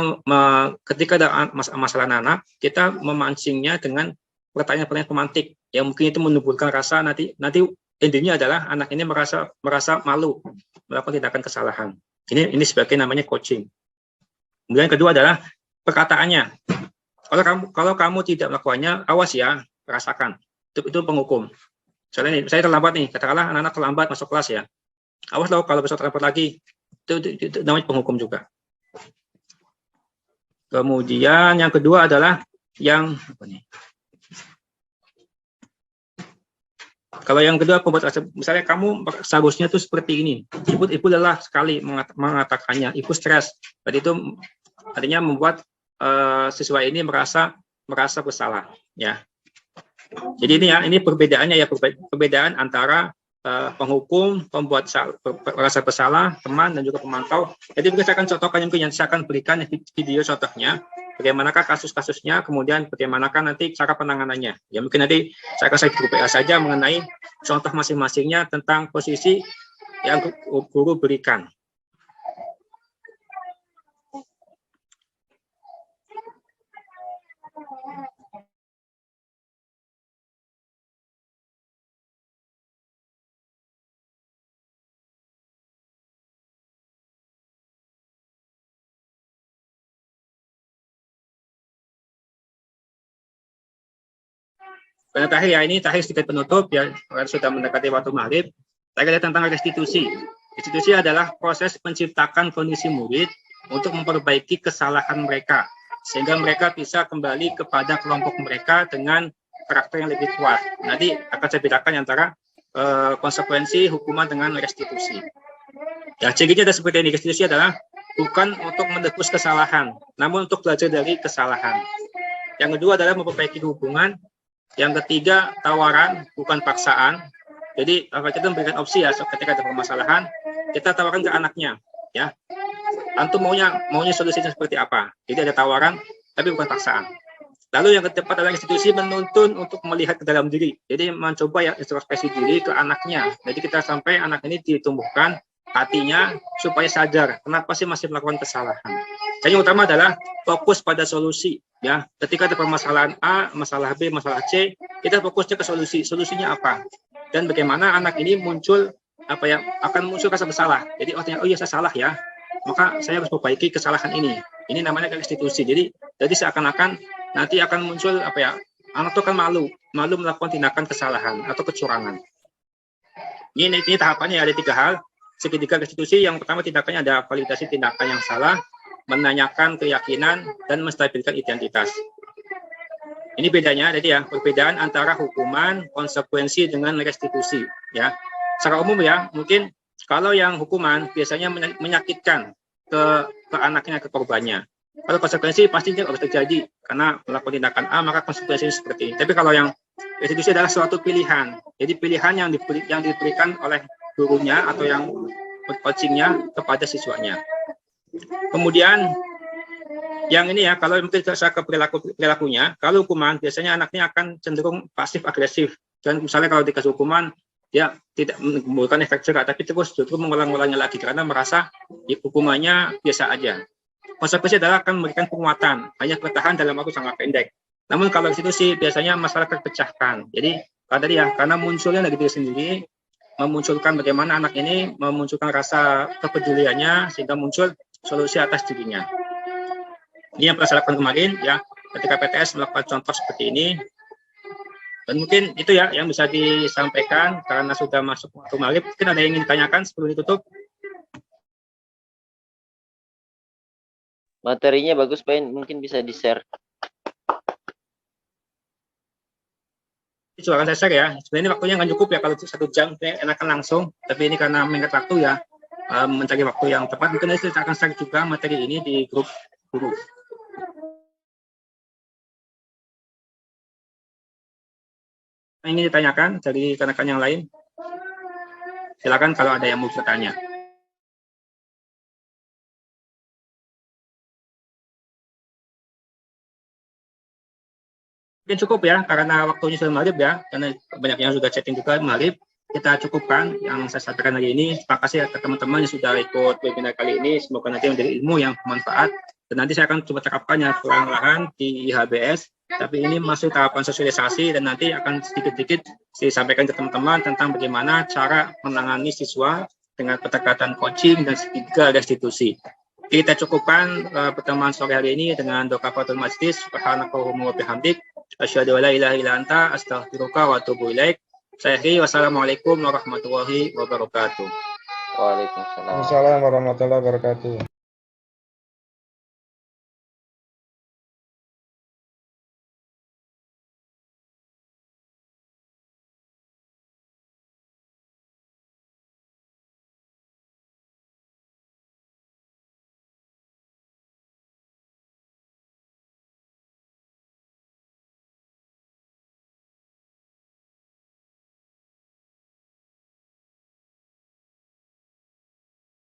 ketika ada masalah anak, kita memancingnya dengan pertanyaan-pertanyaan pemantik yang mungkin itu menimbulkan rasa nanti intinya adalah anak ini merasa malu melakukan tindakan kesalahan. Ini sebagai namanya coaching. Kemudian yang kedua adalah perkataannya. Kalau kamu tidak melakukannya, awas ya, rasakan. Itu penghukum. Misalnya nih, saya terlambat nih, katakanlah anak-anak terlambat masuk kelas ya. Awas loh kalau besok terlambat lagi. Itu namanya penghukum juga. Kemudian yang kedua adalah yang kalau yang kedua pembuat misalnya kamu seharusnya itu seperti ini. Ibu lelah sekali mengatakannya, ibu stres. Tadi itu artinya membuat siswa ini merasa bersalah, ya. Jadi ini perbedaannya ya, perbedaan antara penghukum, pembuat merasa bersalah, teman dan juga pemantau. Jadi saya akan contohkan yang saya akan berikan video contohnya, bagaimanakah kasus-kasusnya, kemudian bagaimanakah nanti cara penanganannya. Ya mungkin nanti saya akan grup PA saja mengenai contoh masing-masingnya tentang posisi yang guru berikan. Karena terakhir ya, ini terakhir sedikit penutup ya, karena sudah mendekati waktu maghrib. Saya tentang restitusi. Restitusi adalah proses menciptakan kondisi murid untuk memperbaiki kesalahan mereka, sehingga mereka bisa kembali kepada kelompok mereka dengan karakter yang lebih kuat. Nanti akan saya bedakan antara konsekuensi hukuman dengan restitusi. Ya, cirinya ada seperti ini. Restitusi adalah bukan untuk menebus kesalahan, namun untuk belajar dari kesalahan. Yang kedua adalah memperbaiki hubungan. Yang ketiga, tawaran, bukan paksaan. Jadi kita memberikan opsi ya, ketika ada permasalahan, kita tawarkan ke anaknya, ya. Antum maunya solusinya seperti apa? Jadi ada tawaran, tapi bukan paksaan. Lalu yang keempat adalah institusi menuntun untuk melihat ke dalam diri. Jadi mencoba ya introspeksi diri ke anaknya. Jadi kita sampai anak ini ditumbuhkan hatinya supaya sadar kenapa sih masih melakukan kesalahan. Dan yang utama adalah fokus pada solusi. Ya, ketika ada permasalahan A, masalah B, masalah C, kita fokusnya ke solusi. Solusinya apa? Dan bagaimana anak ini muncul akan muncul rasa bersalah. Jadi oh iya saya salah ya, maka saya harus perbaiki kesalahan ini. Ini namanya restitusi. Jadi seakan-akan nanti akan muncul anak itu akan malu melakukan tindakan kesalahan atau kecurangan. Ini tahapannya ada 3 hal. Segitiga restitusi, yang pertama tindakannya ada validasi tindakan yang salah, menanyakan keyakinan, dan menstabilkan identitas. Ini bedanya, jadi ya, perbedaan antara hukuman, konsekuensi dengan restitusi. Ya, secara umum ya, mungkin kalau yang hukuman biasanya menyakitkan ke anaknya, ke korbannya. Kalau konsekuensi pasti harus terjadi karena melakukan tindakan A, maka konsekuensinya seperti ini. Tapi kalau yang restitusi adalah suatu pilihan. Jadi pilihan yang diberikan oleh gurunya atau yang coachingnya kepada siswanya. Kemudian yang ini ya, kalau mungkin saya ke perilakunya, kalau hukuman biasanya anaknya akan cenderung pasif agresif. Dan misalnya kalau dikasih hukuman, dia tidak menimbulkan efek jerah, tapi terus justru mengulang-ulangnya lagi karena merasa hukumannya biasa aja. Konsekuensi adalah akan memberikan penguatan, hanya bertahan dalam waktu sangat pendek. Namun kalau institusi biasanya masalah terpecahkan. Jadi karena munculnya dari diri sendiri, memunculkan bagaimana anak ini memunculkan rasa kepeduliannya sehingga muncul solusi atas dirinya. Ini yang pernah saya lakukan kemarin ya, ketika PTS melakukan contoh seperti ini. Dan mungkin itu ya yang bisa disampaikan karena sudah masuk waktu maghrib. Mungkin ada yang ingin ditanyakan sebelum ditutup? Materinya bagus, Pak. Mungkin bisa di-share. Coba akan saya share ya. Sebenarnya waktunya nggak cukup ya, kalau 1 jam enakan langsung. Tapi ini karena mengingat waktu ya, mencari waktu yang tepat. Mungkin saya akan share juga materi ini di grup guru. Ingin ditanyakan dari rekan-rekan yang lain? Silakan kalau ada yang mau bertanya. Mungkin cukup ya, karena waktunya sudah maghrib ya, karena banyak yang sudah chatting juga maghrib. Kita cukupkan yang saya sampaikan hari ini. Terima kasih ke teman-teman yang sudah ikut webinar kali ini. Semoga nanti menjadi ilmu yang bermanfaat. Dan nanti saya akan coba terapkannya perlahan-lahan di IHBS. Tapi ini masih tahapan sosialisasi dan nanti akan sedikit-sedikit disampaikan ke teman-teman tentang bagaimana cara menangani siswa dengan pendekatan coaching dan segitiga restitusi. Kita cukupkan pertemuan sore hari ini dengan doa kafaratul majlis. Subhanakallahumma wa bihamdik, asyhadu an la ilaha illa anta, astaghfiruka wa atubu ilaik. Saya akhiri, wassalamualaikum warahmatullahi wabarakatuh. Waalaikumsalam. Assalamualaikum warahmatullahi wabarakatuh.